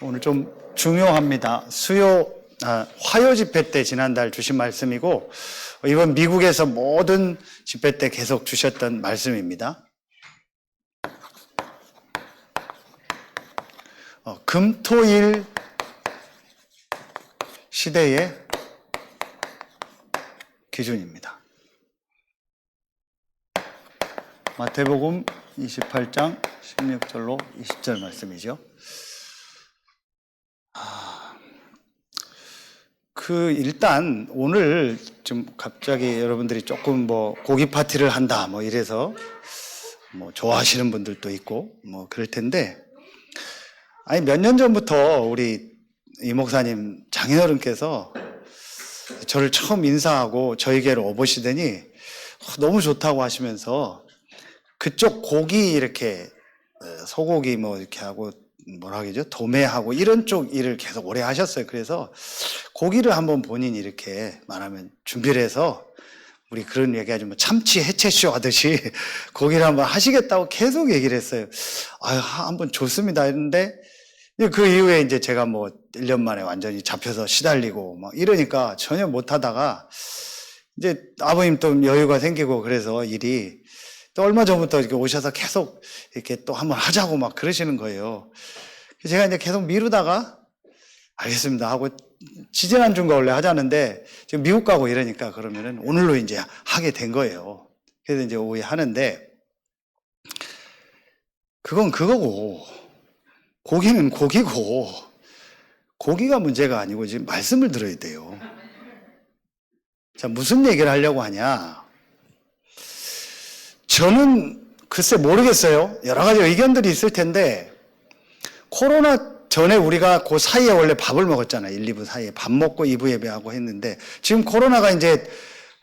오늘 좀 중요합니다. 화요 집회 때 지난달 주신 말씀이고, 이번 미국에서 모든 집회 때 계속 주셨던 말씀입니다. 금토일 시대의 기준입니다. 마태복음 28장 16절로 20절 말씀이죠. 일단 오늘 좀 갑자기 여러분들이 조금 고기 파티를 한다 이래서 좋아하시는 분들도 있고 그럴 텐데, 아니 몇 년 전부터 우리 이 목사님 장인어른께서 저를 처음 인사하고 저에게로 오보시더니 너무 좋다고 하시면서 그쪽 고기 이렇게 소고기 이렇게 하고 뭐라 그러죠? 도매하고 이런 쪽 일을 계속 오래 하셨어요. 그래서 고기를 한번 본인이 이렇게 말하면 준비를 해서 우리 그런 얘기하지 참치 해체쇼 하듯이 고기를 한번 하시겠다고 계속 얘기를 했어요. 한번 좋습니다. 했는데 그 이후에 이제 제가 1년 만에 완전히 잡혀서 시달리고 이러니까 전혀 못 하다가 이제 아버님 또 여유가 생기고 그래서 일이 또 얼마 전부터 이렇게 오셔서 계속 이렇게 또 한번 하자고 그러시는 거예요. 제가 이제 계속 미루다가 알겠습니다 하고 지지난주인가 원래 하자는데 지금 미국 가고 이러니까 그러면은 오늘로 이제 하게 된 거예요. 그래서 이제 오후에 하는데 그건 그거고 고기는 고기고 고기가 문제가 아니고 지금 말씀을 들어야 돼요. 자, 무슨 얘기를 하려고 하냐? 저는 글쎄 모르겠어요. 여러 가지 의견들이 있을 텐데 코로나 전에 우리가 그 사이에 원래 밥을 먹었잖아요. 1, 2부 사이에 밥 먹고 2부 예배하고 했는데 지금 코로나가 이제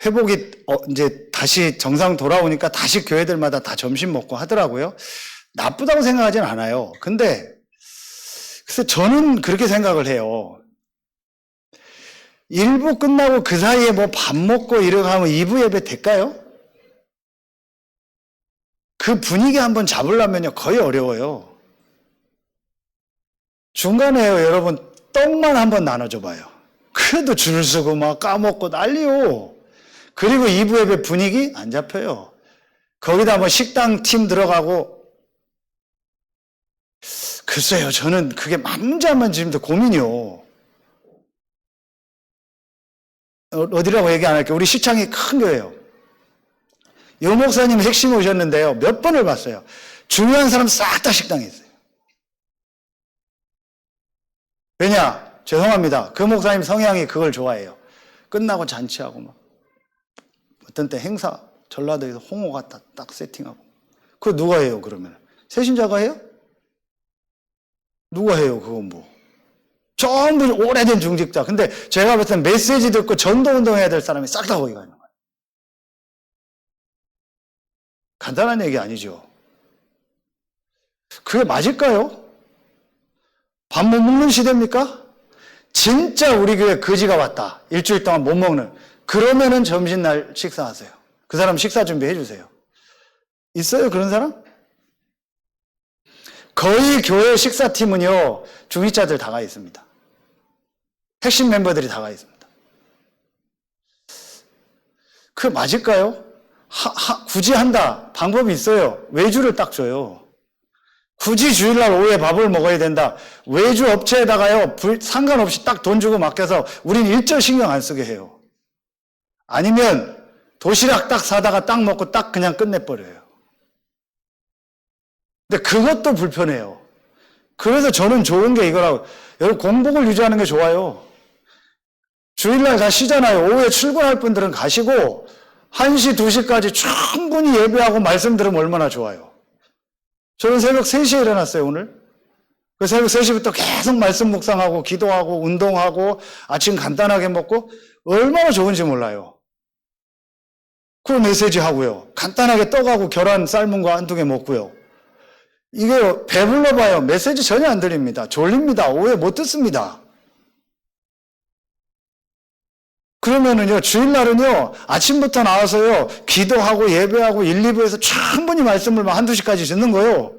회복이 이제 다시 정상 돌아오니까 다시 교회들마다 다 점심 먹고 하더라고요. 나쁘다고 생각하진 않아요. 근데 글쎄 저는 그렇게 생각을 해요. 1부 끝나고 그 사이에 밥 먹고 이러고 하면 2부 예배 될까요? 그 분위기 한번 잡으려면요 거의 어려워요. 중간에요 여러분 떡만 한번 나눠줘 봐요. 그래도 줄 서고 까먹고 난리요. 그리고 2부 예배 분위기 안 잡혀요. 거기다 식당 팀 들어가고 글쎄요 저는 그게 맞는지 안 맞는지 지금도 고민이요. 어디라고 얘기 안 할게요. 우리 시창이 큰 교회예요. 요 목사님 핵심 오셨는데요. 몇 번을 봤어요. 중요한 사람 싹 다 식당에 있어요. 왜냐? 죄송합니다. 그 목사님 성향이 그걸 좋아해요. 끝나고 잔치하고 어떤 때 행사, 전라도에서 홍어 갖다 딱 세팅하고. 그거 누가 해요, 그러면? 세신자가 해요? 누가 해요, 그건 전부 오래된 중직자. 근데 제가 봤을 땐 메시지 듣고 전도운동 해야 될 사람이 싹 다 거기 가는 거예요. 간단한 얘기 아니죠. 그게 맞을까요? 밥 못 먹는 시대입니까? 진짜 우리 교회 거지가 왔다. 일주일 동안 못 먹는. 그러면은 점심날 식사하세요. 그 사람 식사 준비해 주세요. 있어요, 그런 사람? 거의 교회 식사팀은요, 중직자들 다 가 있습니다. 핵심 멤버들이 다 가 있습니다. 그게 맞을까요? 굳이 한다. 방법이 있어요. 외주를 딱 줘요. 굳이 주일날 오후에 밥을 먹어야 된다. 외주 업체에다가요, 상관없이 딱 돈 주고 맡겨서 우린 일절 신경 안 쓰게 해요. 아니면 도시락 딱 사다가 딱 먹고 딱 그냥 끝내버려요. 근데 그것도 불편해요. 그래서 저는 좋은 게 이거라고. 여러분 공복을 유지하는 게 좋아요. 주일날 다 쉬잖아요. 오후에 출근할 분들은 가시고 1시, 2시까지 충분히 예배하고 말씀 들으면 얼마나 좋아요. 저는 새벽 3시에 일어났어요, 오늘. 그 새벽 3시부터 계속 말씀 묵상하고, 기도하고, 운동하고, 아침 간단하게 먹고, 얼마나 좋은지 몰라요. 그리고 메시지 하고요. 간단하게 떡하고 계란 삶은 거 한두 개 먹고요. 이게 배불러봐요. 메시지 전혀 안 들립니다. 졸립니다. 오후에 못 듣습니다. 그러면은요, 주일날은요, 아침부터 나와서요, 기도하고 예배하고 1, 2부에서 충분히 말씀을 1, 2시까지 듣는 거예요.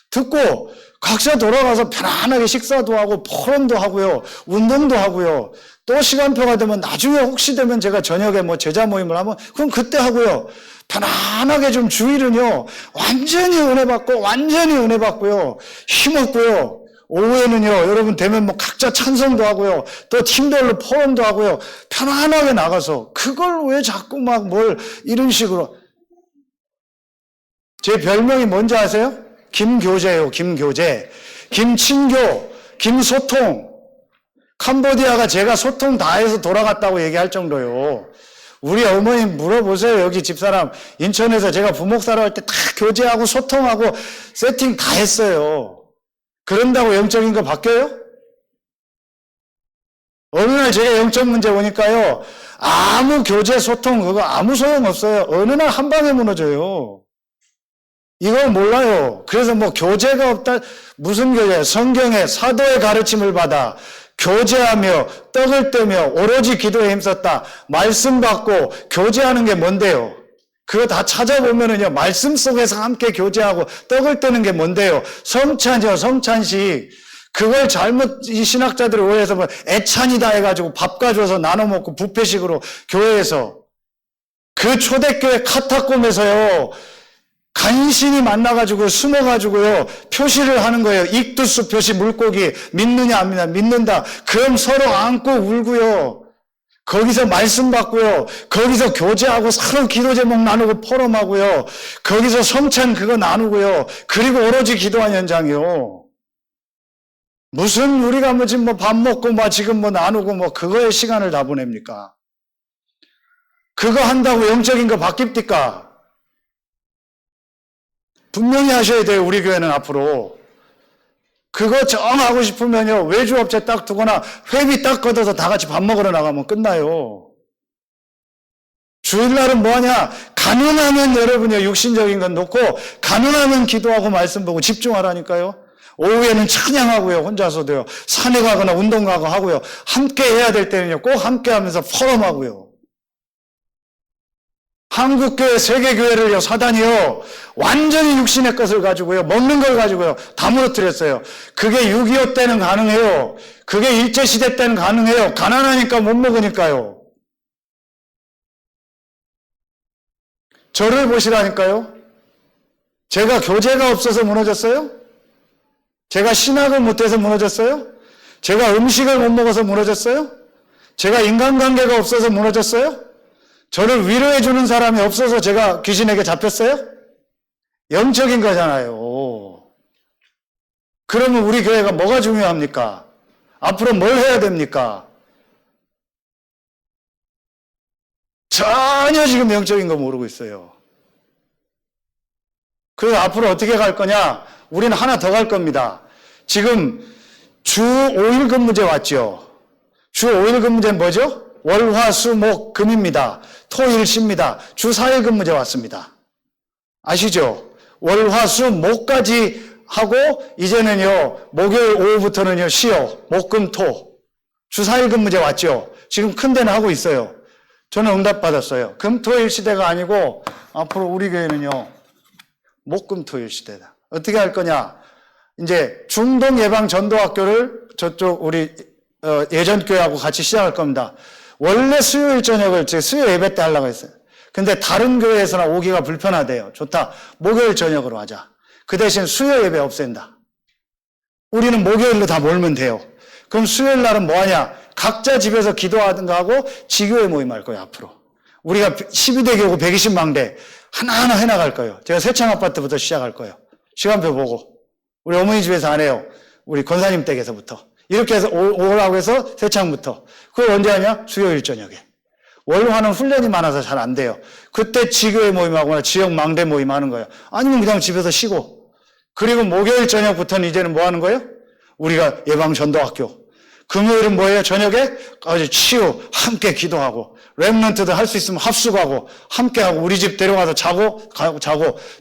듣고, 각자 돌아가서 편안하게 식사도 하고 포럼도 하고요. 운동도 하고요. 또 시간표가 되면 나중에 혹시 되면 제가 저녁에 뭐 제자 모임을 하면 그럼 그때 하고요. 편안하게 좀 주일은요. 완전히 은혜 받고 완전히 은혜 받고요. 힘없고요. 오후에는요. 여러분 되면 뭐 각자 찬송도 하고요. 또 팀별로 포럼도 하고요. 편안하게 나가서 그걸 왜 자꾸 막 뭘 이런 식으로. 제 별명이 뭔지 아세요? 김교재예요. 김교재. 김친교. 김소통. 캄보디아가 제가 소통 다 해서 돌아갔다고 얘기할 정도요. 우리 어머니 물어보세요. 여기 집사람 인천에서 제가 부목사로 할 때 다 교제하고 소통하고 세팅 다 했어요. 그런다고 영적인 거 바뀌어요? 어느 날 제가 영적 문제 오니까요. 아무 교제 소통 그거 아무 소용없어요. 어느 날 한 방에 무너져요. 이걸 몰라요. 그래서 뭐 교제가 없다. 무슨 교제? 성경의 사도의 가르침을 받아 교제하며 떡을 떼며 오로지 기도에 힘썼다. 말씀 받고 교제하는 게 뭔데요? 그거 다 찾아보면은요. 말씀 속에서 함께 교제하고 떡을 떼는 게 뭔데요? 성찬이요. 성찬식. 그걸 잘못 이 신학자들이 오해해서 뭐 애찬이다 해가지고 밥 가져서 나눠 먹고 뷔페식으로 교회에서 그 초대교회 카타콤에서요. 간신히 만나가지고 숨어가지고요 표시를 하는 거예요. 익두스 표시 물고기 믿느냐 안 믿느냐 믿는다. 그럼 서로 안고 울고요. 거기서 말씀 받고요. 거기서 교제하고 서로 기도 제목 나누고 포럼하고요. 거기서 성찬 그거 나누고요. 그리고 오로지 기도한 현장이요. 무슨 우리가 뭐 지금 뭐 밥 먹고 뭐 지금 뭐 나누고 뭐 그거에 시간을 다 보냅니까? 그거 한다고 영적인 거 바뀝니까? 분명히 하셔야 돼요. 우리 교회는 앞으로. 그거 정하고 싶으면요. 외주업체 딱 두거나 회비 딱 걷어서 다 같이 밥 먹으러 나가면 끝나요. 주일날은 뭐하냐? 가능하면 여러분요. 육신적인 건 놓고 가능하면 기도하고 말씀 보고 집중하라니까요. 오후에는 찬양하고요. 혼자서도요. 산에 가거나 운동 가고 하고요. 함께 해야 될 때는요. 꼭 함께 하면서 포럼하고요. 한국교회, 세계교회를요, 사단이요, 완전히 육신의 것을 가지고요, 먹는 걸 가지고요, 다 무너뜨렸어요. 그게 6.25 때는 가능해요. 그게 일제시대 때는 가능해요. 가난하니까 못 먹으니까요. 저를 보시라니까요. 제가 교제가 없어서 무너졌어요? 제가 신학을 못해서 무너졌어요? 제가 음식을 못 먹어서 무너졌어요? 제가 인간관계가 없어서 무너졌어요? 저를 위로해 주는 사람이 없어서 제가 귀신에게 잡혔어요? 영적인 거잖아요. 그러면 우리 교회가 뭐가 중요합니까? 앞으로 뭘 해야 됩니까? 전혀 지금 영적인 거 모르고 있어요. 그래서 앞으로 어떻게 갈 거냐? 우리는 하나 더 갈 겁니다. 지금 주 5일 근무제 왔죠? 주 5일 근무제는 뭐죠? 월, 화, 수, 목, 금입니다. 토, 일, 시입니다. 주 4일 근무제 왔습니다. 아시죠? 월, 화, 수, 목까지 하고 이제는요. 목요일 오후부터는요. 쉬어. 목, 금, 토. 주 4일 근무제 왔죠? 지금 큰 데는 하고 있어요. 저는 응답 받았어요. 금, 토, 일 시대가 아니고 앞으로 우리 교회는요. 목, 금, 토, 일 시대다. 어떻게 할 거냐? 이제 중동 예방 전도학교를 저쪽 우리 예전 교회하고 같이 시작할 겁니다. 원래 수요일 저녁을 제 수요 예배 때 하려고 했어요. 근데 다른 교회에서나 오기가 불편하대요. 좋다. 목요일 저녁으로 하자. 그 대신 수요 예배 없앤다. 우리는 목요일로 다 몰면 돼요. 그럼 수요일 날은 뭐 하냐? 각자 집에서 기도하든가 하고 지교회 모임할 거예요, 앞으로. 우리가 12대 교구 120망대 하나하나 해나갈 거예요. 제가 세창 아파트부터 시작할 거예요. 시간표 보고. 우리 어머니 집에서 안 해요. 우리 권사님 댁에서부터. 이렇게 해서 오라고 해서 세창부터. 그걸 언제 하냐? 수요일 저녁에. 월화는 훈련이 많아서 잘 안 돼요. 그때 지교회 모임하거나 지역 망대 모임 하는 거예요. 아니면 그냥 집에서 쉬고. 그리고 목요일 저녁부터는 이제는 뭐 하는 거예요? 우리가 예방전도학교. 금요일은 뭐예요? 저녁에 아주 치유 함께 기도하고 렘넌트들 할 수 있으면 합숙하고 함께하고 우리 집 데려가서 자고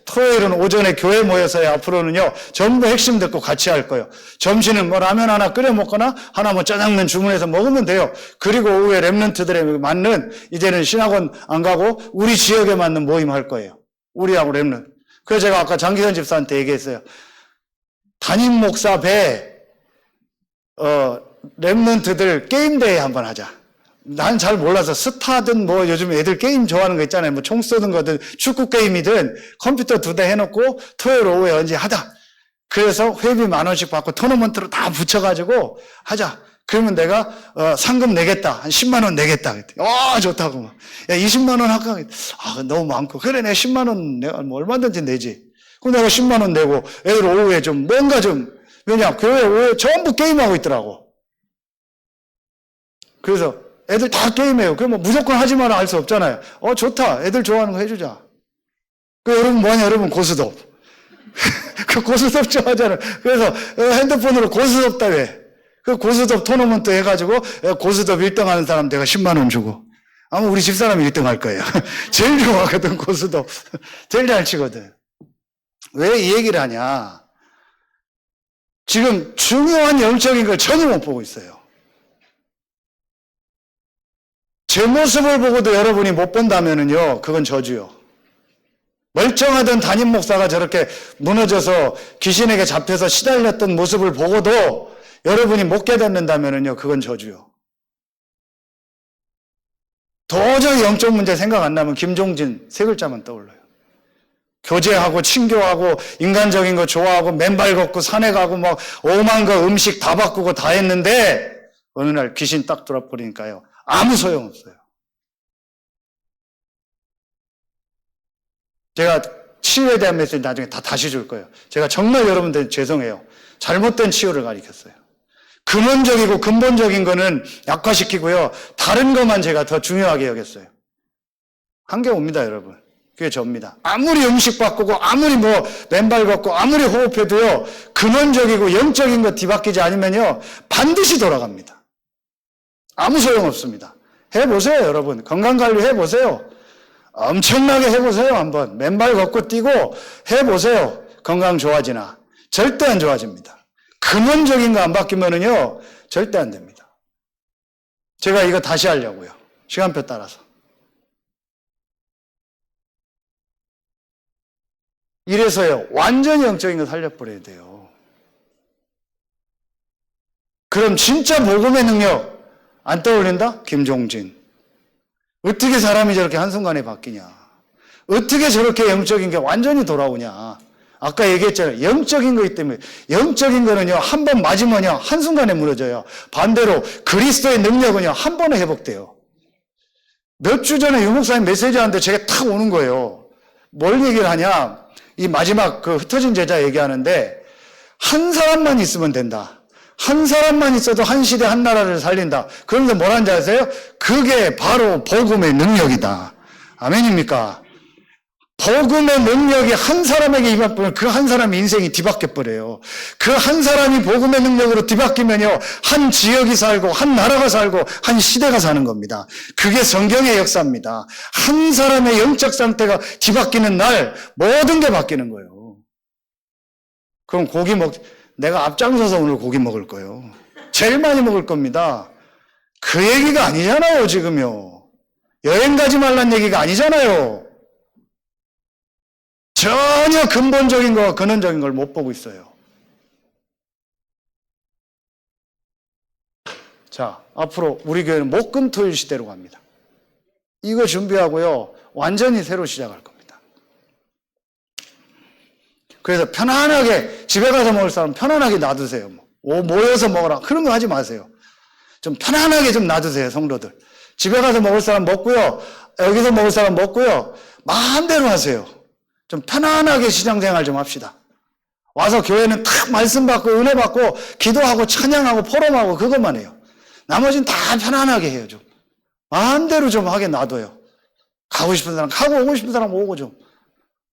토요일은 오전에 교회 모여서 앞으로는요 전부 핵심 듣고 같이 할 거예요. 점심은 뭐 라면 하나 끓여 먹거나 하나 뭐 짜장면 주문해서 먹으면 돼요. 그리고 오후에 렘넌트들에 맞는 이제는 신학원 안 가고 우리 지역에 맞는 모임 할 거예요. 우리하고 렘넌트. 그래서 제가 아까 장기선 집사한테 얘기했어요. 담임 목사 랩런트들 게임대회 한번 하자. 난 잘 몰라서 스타든 뭐 요즘 애들 게임 좋아하는 거 있잖아요. 뭐 총 쏘는 거든 축구 게임이든 컴퓨터 2대 해놓고 토요일 오후에 언제 하자. 그래서 회비 10,000원씩 받고 토너먼트로 다 붙여가지고 하자. 그러면 내가 상금 내겠다. 한 10만 원 내겠다. 좋다고. 야 20만 원 할까? 너무 많고. 그래 내가 10만 원 내가 뭐 얼마든지 내지. 그럼 내가 10만 원 내고 애들 오후에 좀 뭔가 좀 왜냐 교회 오후에 전부 게임하고 있더라고. 그래서 애들 다 게임해요. 그럼 뭐 무조건 하지 마라 할 수 없잖아요. 좋다. 애들 좋아하는 거 해주자. 여러분 뭐하냐? 여러분 고스톱. 그 고스톱 좋아하잖아요. 그래서 핸드폰으로 고스톱 따회. 그 고스톱 토너먼트 해가지고 고스톱 1등 하는 사람 내가 10만 원 주고. 아마 우리 집사람이 1등 할 거예요. 제일 좋아하거든 고스톱. 제일 잘 치거든. 왜 이 얘기를 하냐? 지금 중요한 영적인 걸 전혀 못 보고 있어요. 제 모습을 보고도 여러분이 못 본다면요, 그건 저주요. 멀쩡하던 담임 목사가 저렇게 무너져서 귀신에게 잡혀서 시달렸던 모습을 보고도 여러분이 못 깨닫는다면요, 그건 저주요. 도저히 영적 문제 생각 안 나면 김종진 세 글자만 떠올라요. 교제하고 친교하고 인간적인 거 좋아하고 맨발 걷고 산에 가고 막 오만 거 음식 다 바꾸고 다 했는데 어느 날 귀신 딱 돌아버리니까요. 아무 소용없어요. 제가 치유에 대한 메시지 나중에 다시 줄 거예요. 제가 정말 여러분들 죄송해요. 잘못된 치유를 가르쳤어요. 근원적이고 근본적인 거는 약화시키고요. 다른 것만 제가 더 중요하게 여겼어요. 한계 옵니다, 여러분. 그게 접니다. 아무리 음식 바꾸고 아무리 뭐 맨발 걷고 아무리 호흡해도요. 근원적이고 영적인 거 뒤바뀌지 않으면요. 반드시 돌아갑니다. 아무 소용없습니다. 해보세요, 여러분. 건강관리 해보세요. 엄청나게 해보세요, 한번. 맨발 걷고 뛰고 해보세요. 건강 좋아지나. 절대 안 좋아집니다. 근원적인 거 안 바뀌면은요, 절대 안 됩니다. 제가 이거 다시 하려고요. 시간표 따라서. 이래서요, 완전히 영적인 거 살려버려야 돼요. 그럼 진짜 복음의 능력 안 떠올린다? 김종진. 어떻게 사람이 저렇게 한순간에 바뀌냐? 어떻게 저렇게 영적인 게 완전히 돌아오냐? 아까 얘기했잖아요. 영적인 거기 때문에. 영적인 거는요, 한 번 맞으면요, 한순간에 무너져요. 반대로 그리스도의 능력은요, 한 번에 회복돼요. 몇 주 전에 유목사님 메시지 하는데 제가 탁 오는 거예요. 뭘 얘기를 하냐? 이 마지막 그 흩어진 제자 얘기하는데, 한 사람만 있으면 된다. 한 사람만 있어도 한 시대 한 나라를 살린다. 그러면서 뭐라는지 아세요? 그게 바로 복음의 능력이다. 아멘입니까? 복음의 능력이 한 사람에게 임하면 그 한 사람의 인생이 뒤바뀌어 버려요. 그 한 사람이 복음의 능력으로 뒤바뀌면요, 한 지역이 살고 한 나라가 살고 한 시대가 사는 겁니다. 그게 성경의 역사입니다. 한 사람의 영적 상태가 뒤바뀌는 날 모든 게 바뀌는 거예요. 그럼 내가 앞장서서 오늘 고기 먹을 거예요. 제일 많이 먹을 겁니다. 그 얘기가 아니잖아요, 지금요. 여행 가지 말란 얘기가 아니잖아요. 전혀 근본적인 거와 근원적인 걸 못 보고 있어요. 자, 앞으로 우리 교회는 목금토일 시대로 갑니다. 이거 준비하고요, 완전히 새로 시작할 겁니다. 그래서 편안하게 집에 가서 먹을 사람 편안하게 놔두세요. 모여서 먹어라. 그런 거 하지 마세요. 좀 편안하게 좀 놔두세요, 성도들. 집에 가서 먹을 사람 먹고요. 여기서 먹을 사람 먹고요. 마음대로 하세요. 좀 편안하게 신앙생활 좀 합시다. 와서 교회는 탁 말씀 받고 은혜 받고 기도하고 찬양하고 포럼하고 그것만 해요. 나머지는 다 편안하게 해요. 좀 마음대로 좀 하게 놔둬요. 가고 싶은 사람 가고 오고 싶은 사람 오고 좀.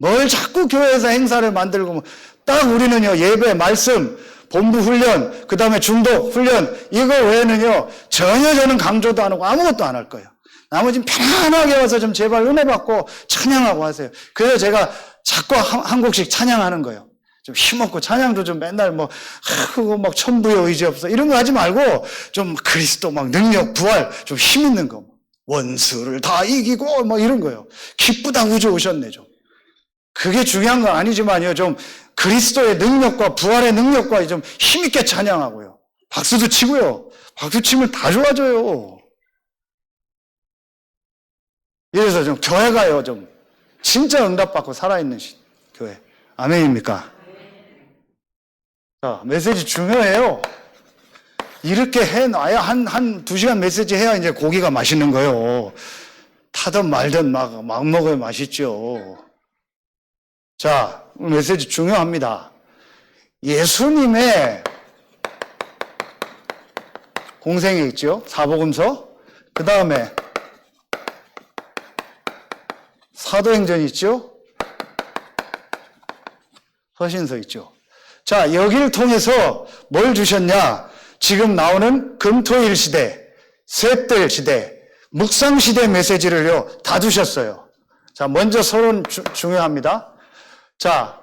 뭘 자꾸 교회에서 행사를 만들고 딱 우리는요, 예배, 말씀, 본부 훈련, 그 다음에 중독 훈련, 이거 외에는요 전혀 저는 강조도 안 하고 아무것도 안 할 거예요. 나머지는 편안하게 와서 좀 제발 은혜 받고 찬양하고 하세요. 그래서 제가 자꾸 한 곡씩 찬양하는 거예요. 좀 힘없고 찬양도 좀 맨날 그거 막 천부의 의지 없어 이런 거 하지 말고 좀 그리스도 막 능력, 부활, 좀 힘 있는 거, 원수를 다 이기고 막 이런 거예요. 기쁘다 우주 오셨네 좀. 그게 중요한 건 아니지만요. 좀 그리스도의 능력과 부활의 능력과 좀 힘있게 찬양하고요. 박수도 치고요. 박수 치면 다 좋아져요. 이래서 좀 교회가요. 좀 진짜 응답받고 살아있는 교회. 아멘입니까? 자, 메시지 중요해요. 이렇게 해놔야 한 2시간 메시지 해야 이제 고기가 맛있는 거예요. 타든 말든 막 먹어야 맛있죠. 자, 오늘 메시지 중요합니다. 예수님의 공생애 있죠? 사복음서. 그 다음에 사도행전 있죠? 서신서 있죠? 자, 여기를 통해서 뭘 주셨냐? 지금 나오는 금토일 시대, 셋들 시대, 묵상 시대 메시지를요, 다 주셨어요. 자, 먼저 서론 중요합니다. 자,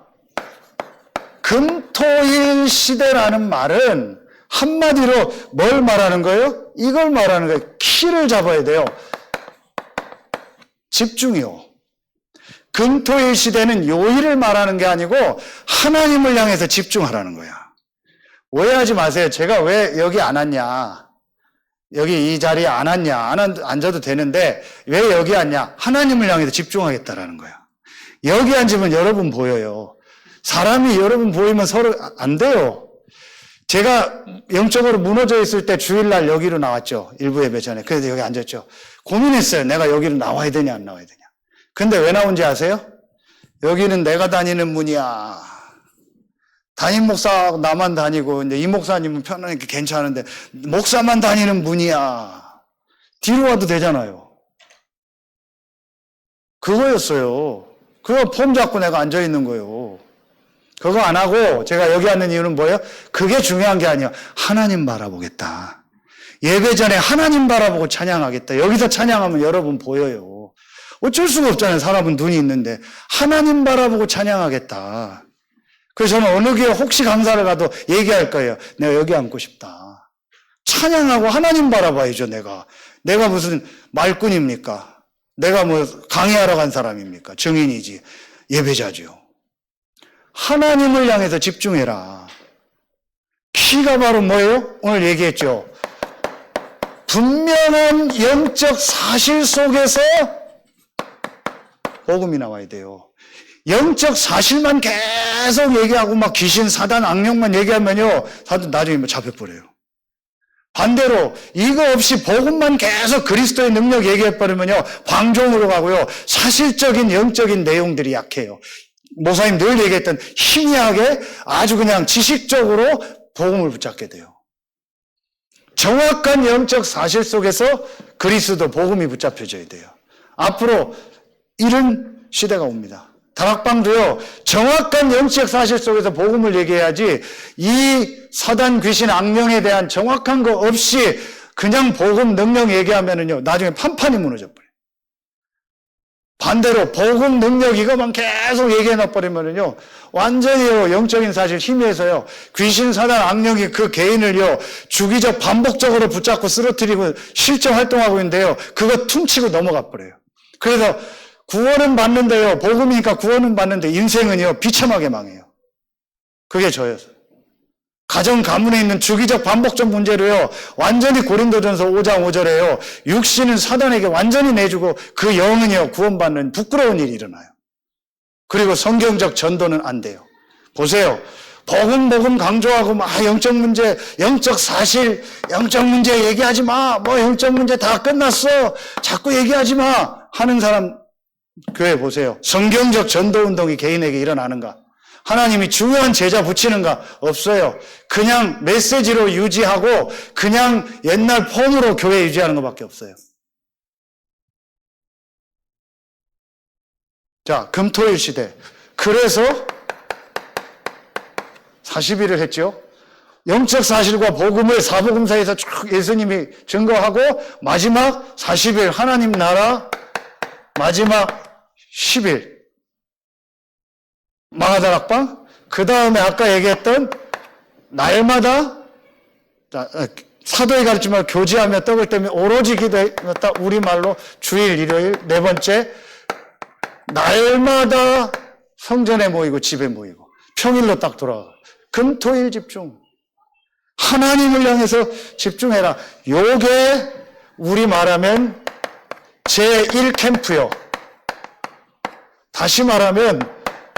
금토일 시대라는 말은 한마디로 뭘 말하는 거예요? 이걸 말하는 거예요. 키를 잡아야 돼요. 집중이요. 금토일 시대는 요일을 말하는 게 아니고 하나님을 향해서 집중하라는 거야. 오해하지 마세요. 제가 왜 여기 안 왔냐? 여기 이 자리에 안 왔냐? 앉아도 되는데 왜 여기 왔냐? 하나님을 향해서 집중하겠다라는 거야. 여기 앉으면 여러분 보여요. 사람이 여러분 보이면 서로 안 돼요. 제가 영적으로 무너져 있을 때 주일날 여기로 나왔죠. 일부 예배 전에. 그래서 여기 앉았죠. 고민했어요. 내가 여기로 나와야 되냐 안 나와야 되냐. 근데 왜 나온지 아세요? 여기는 내가 다니는 문이야. 담임 목사 나만 다니고 이제 이 목사님은 편하니까 괜찮은데 목사만 다니는 문이야. 뒤로 와도 되잖아요. 그거였어요. 그거 폼 잡고 내가 앉아 있는 거예요. 그거 안 하고 제가 여기 앉는 이유는 뭐예요? 그게 중요한 게 아니에요. 하나님 바라보겠다. 예배 전에 하나님 바라보고 찬양하겠다. 여기서 찬양하면 여러분 보여요. 어쩔 수가 없잖아요. 사람은 눈이 있는데. 하나님 바라보고 찬양하겠다. 그래서 저는 어느 교회 혹시 강사를 가도 얘기할 거예요. 내가 여기 앉고 싶다. 찬양하고 하나님 바라봐야죠, 내가. 내가 무슨 말꾼입니까? 내가 뭐 강의하러 간 사람입니까? 증인이지. 예배자죠. 하나님을 향해서 집중해라. 키가 바로 뭐예요? 오늘 얘기했죠. 분명한 영적 사실 속에서 복음이 나와야 돼요. 영적 사실만 계속 얘기하고 막 귀신, 사단, 악령만 얘기하면요. 사단 나중에 뭐 잡혀버려요. 반대로 이거 없이 복음만 계속 그리스도의 능력 얘기해버리면요. 방종으로 가고요. 사실적인 영적인 내용들이 약해요. 목사님 늘 얘기했던 희미하게 아주 그냥 지식적으로 복음을 붙잡게 돼요. 정확한 영적 사실 속에서 그리스도 복음이 붙잡혀져야 돼요. 앞으로 이런 시대가 옵니다. 다락방도요, 정확한 영적 사실 속에서 복음을 얘기해야지 이 사단, 귀신, 악령에 대한 정확한 거 없이 그냥 복음 능력 얘기하면은요, 나중에 판판이 무너져 버려요. 반대로 복음 능력 이것만 계속 얘기해 놔버리면은요, 완전히요, 영적인 사실 희미해서요, 귀신, 사단, 악령이 그 개인을요, 주기적 반복적으로 붙잡고 쓰러뜨리고 실제 활동하고 있는데요, 그거 퉁치고 넘어가 버려요. 그래서 구원은 받는데요, 복음이니까 구원은 받는데 인생은요, 비참하게 망해요. 그게 저였어요. 가정, 가문에 있는 주기적 반복적 문제로요, 완전히 고린도전서 5장 5절에요, 육신은 사단에게 완전히 내주고 그 영은요, 구원받는 부끄러운 일이 일어나요. 그리고 성경적 전도는 안 돼요. 보세요. 복음 강조하고 막 영적 문제, 영적 사실, 영적 문제 얘기하지 마. 뭐 영적 문제 다 끝났어. 자꾸 얘기하지 마. 하는 사람 교회 보세요. 성경적 전도 운동이 개인에게 일어나는가? 하나님이 중요한 제자 붙이는가? 없어요. 그냥 메시지로 유지하고 그냥 옛날 폼으로 교회 유지하는 것밖에 없어요. 자, 금토일 시대. 그래서 40일을 했죠. 영적 사실과 복음을 사복음서에서 쭉 예수님이 증거하고 마지막 40일 하나님 나라 마지막 10일 마가다락방, 그 다음에 아까 얘기했던 날마다 사도의 가르침을 교제하며 떡을 떼며 오로지 기도했다. 우리말로 주일, 일요일, 네 번째 날마다 성전에 모이고 집에 모이고 평일로 딱 돌아가. 금토일 집중. 하나님을 향해서 집중해라. 요게 우리 말하면 제1캠프요. 다시 말하면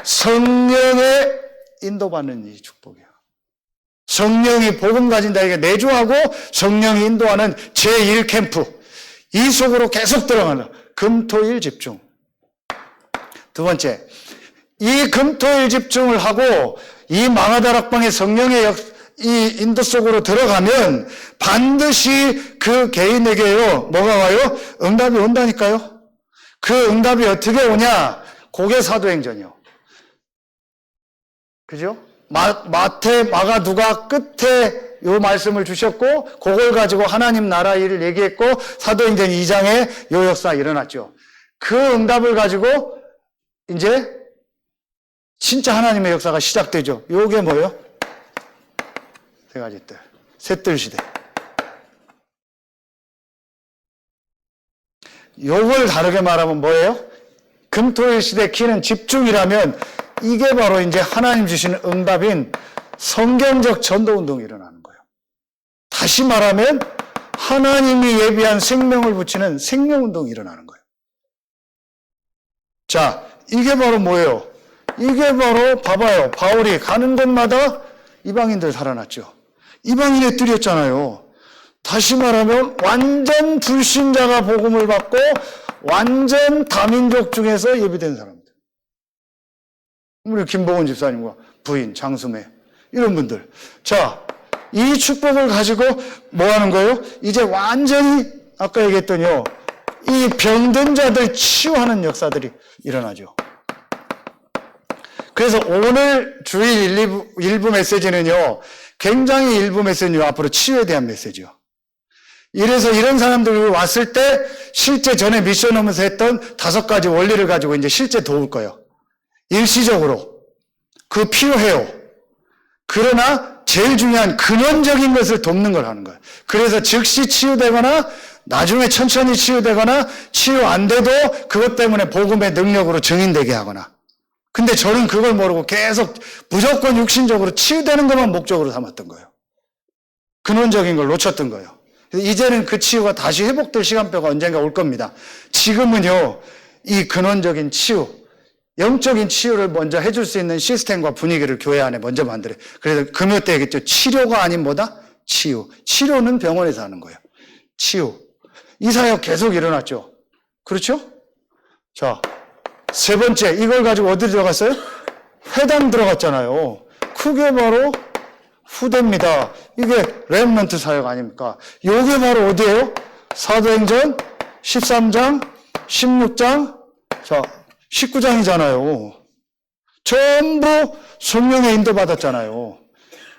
성령의 인도받는 이 축복이야. 성령이 복음 가진 자에게 내주하고 성령이 인도하는 제1캠프. 이 속으로 계속 들어가는 금토일 집중. 두 번째, 이 금토일 집중을 하고 이 망하다락방의 성령의 이 인도 속으로 들어가면 반드시 그 개인에게요, 뭐가 와요? 응답이 온다니까요. 그 응답이 어떻게 오냐? 그게 사도행전이요. 그죠? 마태, 마가, 누가 끝에 요 말씀을 주셨고 그걸 가지고 하나님 나라 일을 얘기했고 사도행전 2장에 요 역사 일어났죠. 그 응답을 가지고 이제 진짜 하나님의 역사가 시작되죠. 요게 뭐예요? 세 가지 뜰. 셋들 시대. 요걸 다르게 말하면 뭐예요? 금토일 시대 키는 집중이라면 이게 바로 이제 하나님 주시는 응답인 성경적 전도운동이 일어나는 거예요. 다시 말하면 하나님이 예비한 생명을 붙이는 생명운동이 일어나는 거예요. 자, 이게 바로 뭐예요? 이게 바로 봐봐요. 바울이 가는 곳마다 이방인들 살아났죠. 이방인의 뜰이었잖아요. 다시 말하면 완전 불신자가 복음을 받고 완전 다민족 중에서 예비된 사람들. 우리 김보은 집사님과 부인 장수매 이런 분들. 자, 이 축복을 가지고 뭐 하는 거예요? 이제 완전히 아까 얘기했더니요. 이 병든 자들 치유하는 역사들이 일어나죠. 그래서 오늘 주일 일부 메시지는요. 굉장히 일부 메시지요. 앞으로 치유에 대한 메시지요. 이래서 이런 사람들이 왔을 때 실제 전에 미션 오면서 했던 5가지 원리를 가지고 이제 실제 도울 거예요. 일시적으로. 그 필요해요. 그러나 제일 중요한 근원적인 것을 돕는 걸 하는 거예요. 그래서 즉시 치유되거나 나중에 천천히 치유되거나 치유 안 돼도 그것 때문에 복음의 능력으로 증인되게 하거나. 근데 저는 그걸 모르고 계속 무조건 육신적으로 치유되는 것만 목적으로 삼았던 거예요. 근원적인 걸 놓쳤던 거예요. 이제는 그 치유가 다시 회복될 시간표가 언젠가 올 겁니다. 지금은요, 이 근원적인 치유, 영적인 치유를 먼저 해줄 수 있는 시스템과 분위기를 교회 안에 먼저 만들어요. 그래서 금요 때 얘기했죠. 치료가 아닌 뭐다? 치유. 치료는 병원에서 하는 거예요. 치유. 이 사역 계속 일어났죠. 그렇죠? 자, 세 번째, 이걸 가지고 어디 들어갔어요? 회당 들어갔잖아요. 그게 바로 후대입니다. 이게 렘넌트 사역 아닙니까? 이게 바로 어디예요? 사도행전 13장, 16장, 자, 19장이잖아요. 전부 성령의 인도 받았잖아요.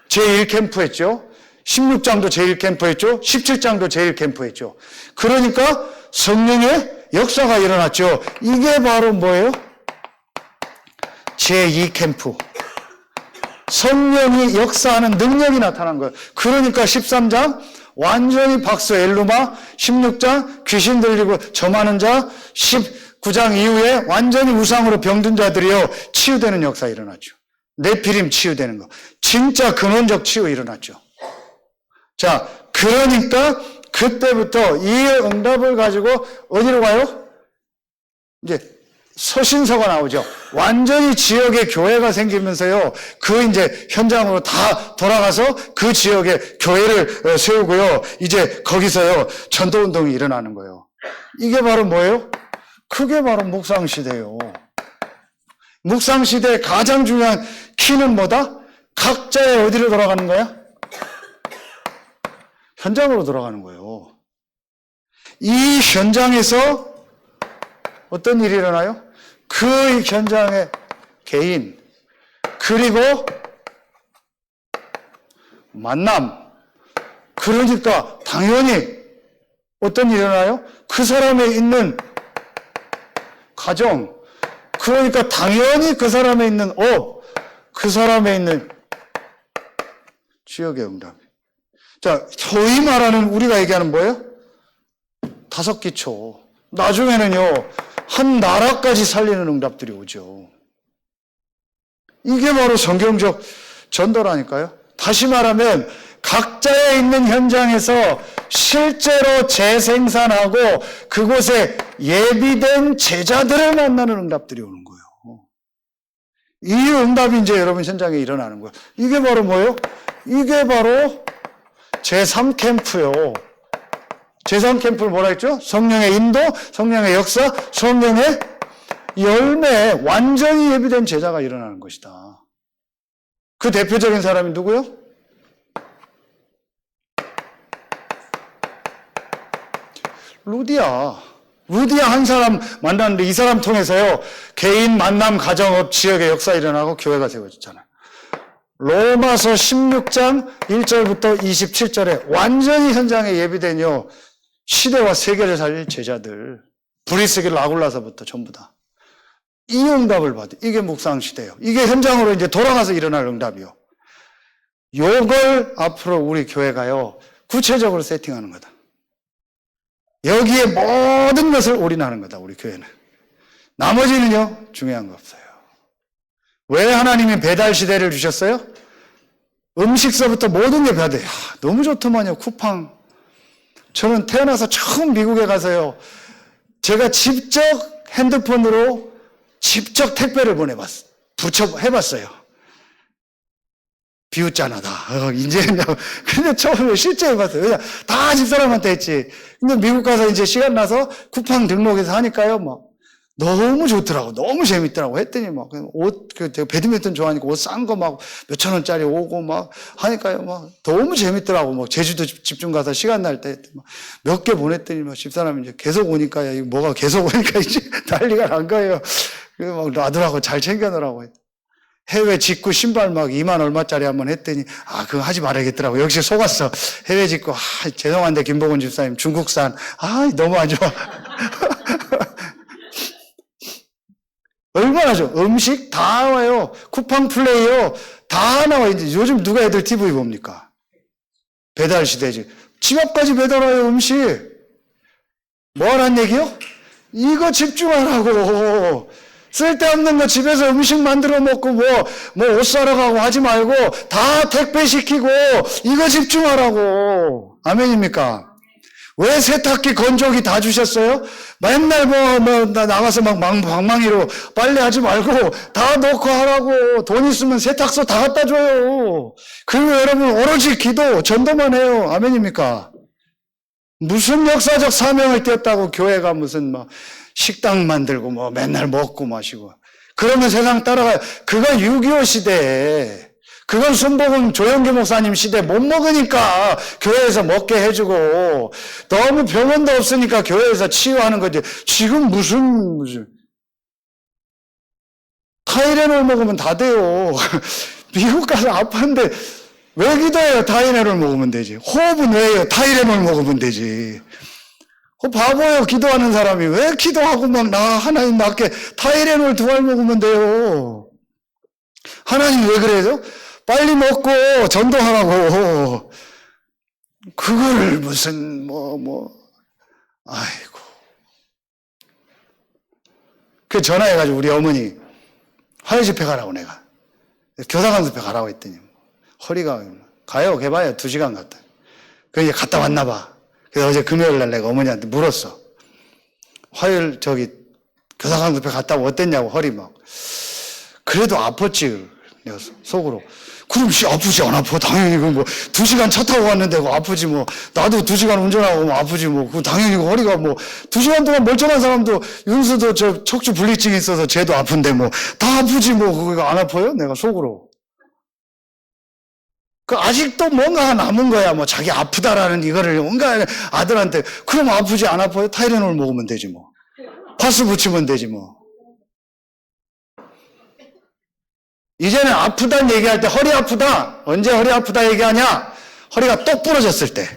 제1캠프 했죠. 16장도 제1캠프 했죠. 17장도 제1캠프 했죠. 그러니까 성령의 역사가 일어났죠. 이게 바로 뭐예요? 제2캠프. 성령이 역사하는 능력이 나타난 거예요. 그러니까 13장 완전히 박수 엘루마, 16장 귀신 들리고 점하는 자, 19장 이후에 완전히 우상으로 병든 자들이요 치유되는 역사 일어났죠. 네피림 치유되는 거. 진짜 근원적 치유 일어났죠. 자, 그러니까 그때부터 이 응답을 가지고 어디로 가요? 이제 서신서가 나오죠. 완전히 지역에 교회가 생기면서요. 그 이제 현장으로 다 돌아가서 그 지역에 교회를 세우고요. 이제 거기서요. 전도운동이 일어나는 거예요. 이게 바로 뭐예요? 그게 바로 묵상시대예요. 묵상시대의 가장 중요한 키는 뭐다? 각자의 어디로 돌아가는 거야? 현장으로 돌아가는 거예요. 이 현장에서 어떤 일이 일어나요? 그 현장의 개인, 그리고 만남. 그러니까 당연히 어떤 일이 일어나요? 그 사람에 있는 가정, 그러니까 당연히 그 사람에 있는 업, 그 사람에 있는 지역의 응답. 자, 소위 말하는 우리가 얘기하는 뭐예요? 5기초. 나중에는요, 한 나라까지 살리는 응답들이 오죠. 이게 바로 성경적 전도라니까요. 다시 말하면 각자의 있는 현장에서 실제로 재생산하고 그곳에 예비된 제자들을 만나는 응답들이 오는 거예요. 이 응답이 이제 여러분 현장에 일어나는 거예요. 이게 바로 뭐예요? 이게 바로 제3캠프요. 제3캠프를 뭐라 했죠? 성령의 인도, 성령의 역사, 성령의 열매, 완전히 예비된 제자가 일어나는 것이다. 그 대표적인 사람이 누구요? 루디아 한 사람 만났는데 이 사람 통해서요, 개인 만남 가정업 지역의 역사 일어나고 교회가 세워졌잖아요. 로마서 16장 1절부터 27절에 완전히 현장에 예비된요, 시대와 세계를 살릴 제자들, 브리스길 아굴라서부터 전부 다. 이 응답을 받아. 이게 묵상 시대예요. 이게 현장으로 이제 돌아가서 일어날 응답이요. 요걸 앞으로 우리 교회가요, 구체적으로 세팅하는 거다. 여기에 모든 것을 올인하는 거다, 우리 교회는. 나머지는요, 중요한 거 없어요. 왜 하나님이 배달 시대를 주셨어요? 음식서부터 모든 게 배달. 너무 좋더만요, 쿠팡. 저는 태어나서 처음 미국에 가서요, 제가 직접 핸드폰으로 직접 택배를 해봤어요. 비웃잖아, 이제는. 근데 처음에 실제 해봤어요. 그냥 다 집사람한테 했지. 근데 미국 가서 이제 시간 나서 쿠팡 등록해서 하니까요, 너무 좋더라고. 너무 재밌더라고. 했더니 제가 배드민턴 좋아하니까 옷 싼 거 몇천 원짜리 오고 하니까요, 너무 재밌더라고. 제주도 집중 가서 시간 날 때 몇 개 보냈더니 집사람이 이제 계속 오니까, 이거 뭐가 계속 오니까 이제 난리가 난 거예요. 그래서 놔두라고 잘 챙겨놓으라고. 해외 직구 신발 2만 얼마짜리 한번 했더니, 그거 하지 말아야겠더라고. 역시 속았어. 해외 직구, 죄송한데, 김복은 집사님, 중국산. 너무 안 좋아. 얼마나 좋아. 음식 다 나와요. 쿠팡 플레이요. 다 나와. 이제 요즘 누가 애들 TV 봅니까? 배달 시대지. 집 앞까지 배달 와요, 음식. 뭐 하란 얘기요? 이거 집중하라고. 쓸데없는 거 집에서 음식 만들어 먹고 옷 사러 가고 하지 말고 다 택배 시키고 이거 집중하라고. 아멘입니까? 왜 세탁기, 건조기 다 주셨어요? 맨날 나가서 방망이로 빨래하지 말고 다 넣고 하라고. 돈 있으면 세탁소 다 갖다 줘요. 그리고 여러분 오로지 기도, 전도만 해요. 아멘입니까? 무슨 역사적 사명을 띄었다고 교회가 무슨 식당 만들고 맨날 먹고 마시고. 그러면 세상 따라가요. 그건 6.25 시대에, 그건 순복음 조영기 목사님 시대 못 먹으니까 교회에서 먹게 해주고, 너무 병원도 없으니까 교회에서 치유하는 거지. 지금 무슨 타이레놀 먹으면 다 돼요. 미국 가서 아팠는데 왜 기도해요? 타이레놀 먹으면 되지. 호흡은 왜 해요? 타이레놀 먹으면 되지. 바보예요, 기도하는 사람이. 왜 기도하고 하나님 낫게 타이레놀 2알 먹으면 돼요. 하나님 왜 그래요? 빨리 먹고 전도하라고. 그걸 무슨 아이고. 그 전화해가지고 우리 어머니 화요 집회 가라고 내가. 교사관 집회 가라고 했더니 허리가 가요 개봐야 2시간 갔다. 그래서 갔다 왔나 봐. 그래서 어제 금요일 날 내가 어머니한테 물었어. 화요일 교사관 집회 갔다 오고 어땠냐고. 허리 그래도 아팠지. 내가 속으로. 그럼 아프지 안 아파? 당연히 2시간 차 타고 갔는데 아프지 나도 2시간 운전하고 아프지 당연히 허리가 2시간 동안 멀쩡한 사람도 윤수도 척추 분리증이 있어서 쟤도 아픈데 다 아프지 그거 안 아파요? 내가 속으로. 아직도 뭔가 남은 거야. 자기 아프다라는 이거를 뭔가 아들한테. 그럼 아프지 안 아파요? 타이레놀 먹으면 되지 파스 붙이면 되지 이제는 아프다는 얘기할 때 허리 아프다. 언제 허리 아프다 얘기하냐? 허리가 똑 부러졌을 때.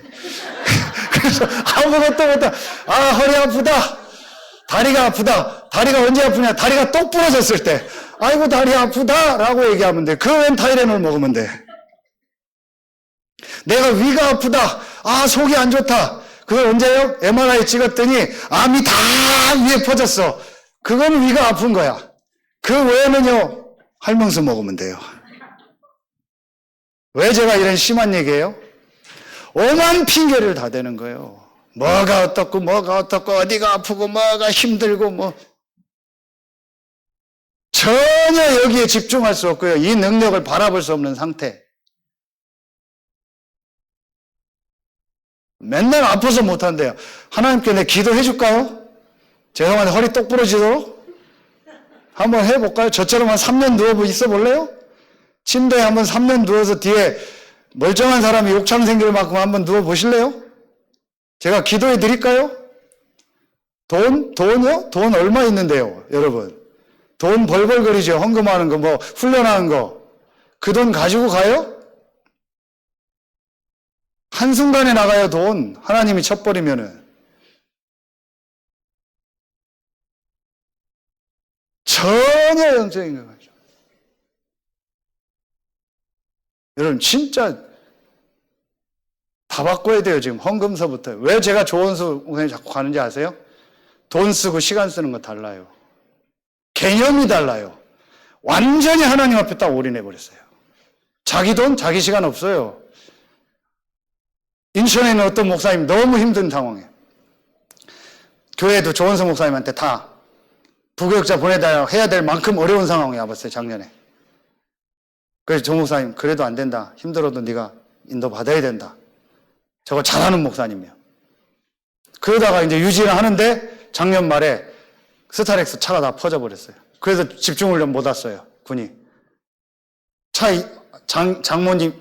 그래서 아무것도 못해. 허리 아프다. 다리가 아프다. 다리가 언제 아프냐? 다리가 똑 부러졌을 때. 아이고 다리 아프다 라고 얘기하면 돼. 그웬 타이레놀 먹으면 돼. 내가 위가 아프다. 속이 안 좋다. 그걸 언제요? MRI 찍었더니 암이 다 위에 퍼졌어. 그건 위가 아픈 거야. 그 외에는요, 할명수 먹으면 돼요. 왜 제가 이런 심한 얘기예요? 오만 핑계를 다 대는 거예요. 뭐가 어떻고 어디가 아프고 뭐가 힘들고 뭐 전혀 여기에 집중할 수 없고요. 이 능력을 바라볼 수 없는 상태. 맨날 아파서 못한대요. 하나님께 내 기도해 줄까요? 죄송한데 허리 똑 부러지도록? 한번 해볼까요? 저처럼 한 3년 누워 있어 볼래요? 침대에 한번 3년 누워서 뒤에 멀쩡한 사람이 욕창 생길 만큼 한번 누워 보실래요? 제가 기도해 드릴까요? 돈이요? 돈 얼마 있는데요, 여러분? 돈 벌벌거리죠. 헌금하는 거, 뭐, 훈련하는 거. 그 돈 가지고 가요? 한순간에 나가요, 돈. 하나님이 쳐버리면은. 전혀 영적인 거죠. 여러분, 진짜 다 바꿔야 돼요, 지금. 헌금서부터. 왜 제가 조원수 목사님 자꾸 가는지 아세요? 돈 쓰고 시간 쓰는 거 달라요. 개념이 달라요. 완전히 하나님 앞에 딱 올인해버렸어요. 자기 돈, 자기 시간 없어요. 인천에 있는 어떤 목사님 너무 힘든 상황이에요. 교회도 조원수 목사님한테 다 부교육자 보내다 해야 될 만큼 어려운 상황이 와봤어요, 작년에. 그래서 조 목사님, 그래도 안 된다. 힘들어도 네가 인도 받아야 된다. 저거 잘하는 목사님이에요. 그러다가 이제 유지를 하는데 작년 말에 스타렉스 차가 다 퍼져버렸어요. 그래서 집중훈련 못 왔어요, 군이. 장모님,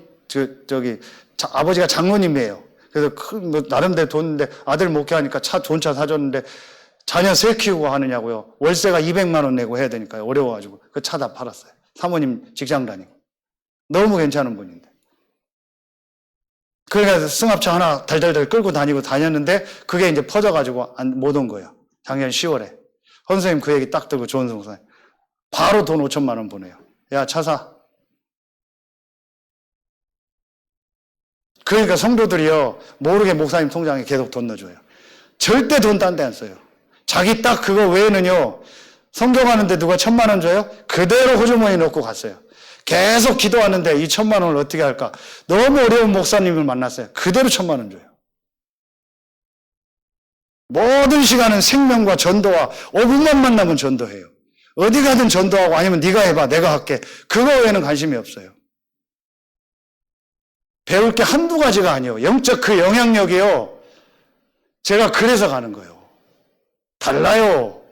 아버지가 장모님이에요. 그래서 뭐 나름대로 돈인데 아들 목회 하니까 좋은 차 사줬는데 자녀 세 키우고 하느냐고요. 월세가 200만 원 내고 해야 되니까요. 어려워가지고. 그 차 다 팔았어요. 사모님 직장 다니고. 너무 괜찮은 분인데. 그래서 승합차 하나 달달달 끌고 다녔는데 그게 이제 퍼져가지고 못 온 거예요. 작년 10월에. 선생님 그 얘기 딱 듣고 조원수 목사님. 바로 돈 5천만 원 보내요. 야, 차 사. 그러니까 성도들이요, 모르게 목사님 통장에 계속 돈 넣어줘요. 절대 돈 딴 데 안 써요. 자기 딱 그거 외에는요, 성경하는데 누가 1,000만 원 줘요? 그대로 호주머니 넣고 갔어요. 계속 기도하는데 이 1,000만 원을 어떻게 할까? 너무 어려운 목사님을 만났어요. 그대로 1,000만 원 줘요. 모든 시간은 생명과 전도와 5분만 만나면 전도해요. 어디 가든 전도하고 아니면 네가 해봐, 내가 할게. 그거 외에는 관심이 없어요. 배울 게 한두 가지가 아니에요. 영적 그 영향력이요. 제가 그래서 가는 거예요. 달라요.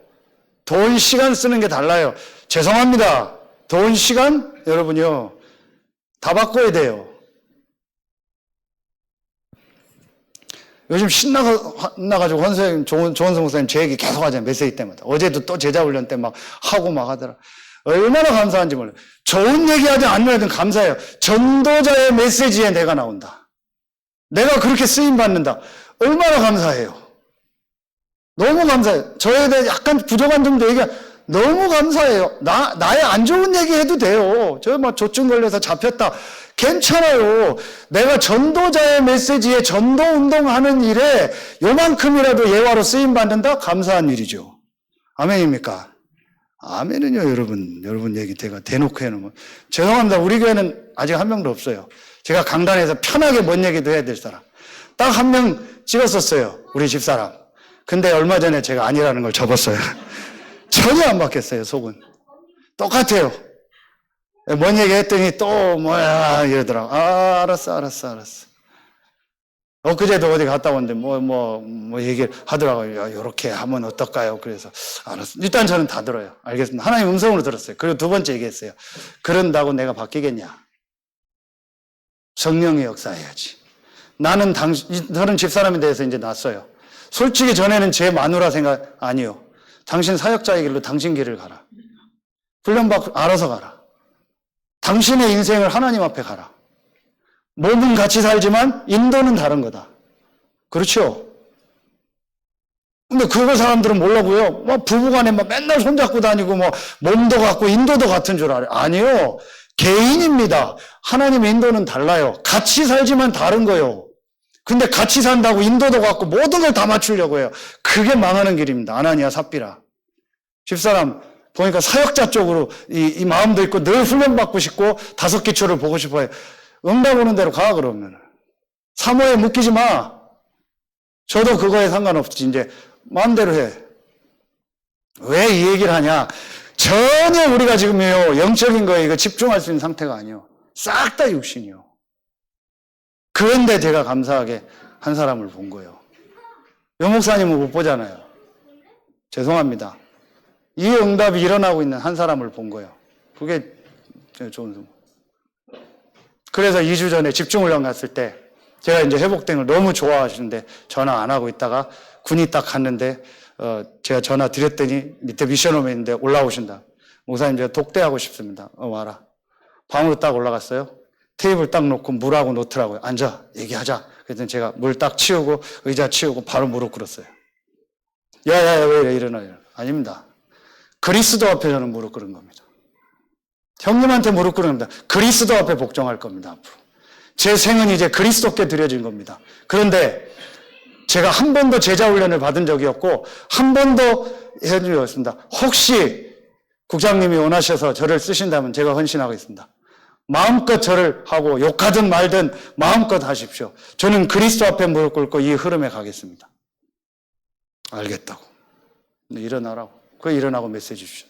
돈, 시간 쓰는 게 달라요. 죄송합니다. 돈, 시간, 여러분요, 다 바꿔야 돼요. 요즘 신나가지고 선생님, 조원성 목사님 제 얘기 계속 하잖아요. 메시지 때마다. 어제도 또 제자훈련 때 막 하고 막 하더라. 얼마나 감사한지 몰라요. 좋은 얘기하든 안 하든 감사해요. 전도자의 메시지에 내가 나온다. 내가 그렇게 쓰임받는다. 얼마나 감사해요. 너무 감사해요. 저에 대해 약간 부족한 점도 너무 감사해요. 나의 안 좋은 얘기 해도 돼요. 저 막 조증 걸려서 잡혔다. 괜찮아요. 내가 전도자의 메시지에 전도 운동하는 일에 요만큼이라도 예화로 쓰임받는다? 감사한 일이죠. 아멘입니까? 아멘은요, 여러분 얘기 제가 대놓고 해놓으면. 죄송합니다. 우리 교회는 아직 한 명도 없어요. 제가 강단에서 편하게 뭔 얘기도 해야 될 사람. 딱 한 명 찍었었어요. 우리 집사람. 근데 얼마 전에 제가 아니라는 걸 접었어요. 전혀 안 바뀌었어요, 속은. 똑같아요. 뭔 얘기 했더니 또 뭐야 이러더라고. 아, 알았어. 엊그제도 어디 갔다 왔는데 뭐 얘기를 하더라고요. 야, 요렇게 하면 어떨까요? 그래서 알았어. 일단 저는 다 들어요. 알겠습니다. 하나님 음성으로 들었어요. 그리고 두 번째 얘기했어요. 그런다고 내가 바뀌겠냐? 성령의 역사해야지. 저는 집사람에 대해서 이제 났어요. 솔직히 전에는 제 마누라 생각 아니요. 당신 사역자의 길로 당신 길을 가라. 훈련받고 알아서 가라. 당신의 인생을 하나님 앞에 가라. 몸은 같이 살지만 인도는 다른 거다. 그렇죠? 근데 그거 사람들은 몰라고요. 뭐 부부간에 막 맨날 손잡고 다니고 뭐 몸도 같고 인도도 같은 줄 알아요. 아니요. 개인입니다. 하나님의 인도는 달라요. 같이 살지만 다른 거요. 근데 같이 산다고 인도도 같고 모든 걸 다 맞추려고 해요. 그게 망하는 길입니다. 아나니아 삽비라. 집사람 보니까 사역자 쪽으로 이 마음도 있고 늘 훈련받고 싶고 다섯 기초를 보고 싶어요. 응답 오는 대로 가, 그러면. 사모에 묶이지 마. 저도 그거에 상관없지. 이제 마음대로 해. 왜 이 얘기를 하냐? 전혀 우리가 지금요, 영적인 거에 이거 집중할 수 있는 상태가 아니요. 싹 다 육신이요. 그런데 제가 감사하게 한 사람을 본 거예요. 여 목사님은 못 보잖아요. 죄송합니다. 이 응답이 일어나고 있는 한 사람을 본 거예요. 그게 좋은 성. 그래서 2주 전에 집중훈련 갔을 때 제가 이제 회복된 걸 너무 좋아하시는데 전화 안 하고 있다가 군이 딱 갔는데 제가 전화 드렸더니 밑에 미션홈에 있는데 올라오신다. 목사님 제가 독대하고 싶습니다. 와라. 방으로 딱 올라갔어요. 테이블 딱 놓고 물하고 놓더라고요. 앉아, 얘기하자. 그랬더니 제가 물 딱 치우고 의자 치우고 바로 무릎 꿇었어요. 야야야, 왜 이래, 일어나. 아닙니다. 그리스도 앞에 저는 무릎 꿇은 겁니다. 형님한테 무릎 꿇은 겁니다. 그리스도 앞에 복종할 겁니다, 앞으로. 제 생은 이제 그리스도께 드려진 겁니다. 그런데 제가 한 번도 제자 훈련을 받은 적이 없고 한 번도 해준 적이 없습니다. 혹시 국장님이 원하셔서 저를 쓰신다면 제가 헌신하겠습니다. 마음껏 저를 하고 욕하든 말든 마음껏 하십시오. 저는 그리스도 앞에 무릎 꿇고 이 흐름에 가겠습니다. 알겠다고. 일어나라고. 그거 일어나고 메시지 주십시오.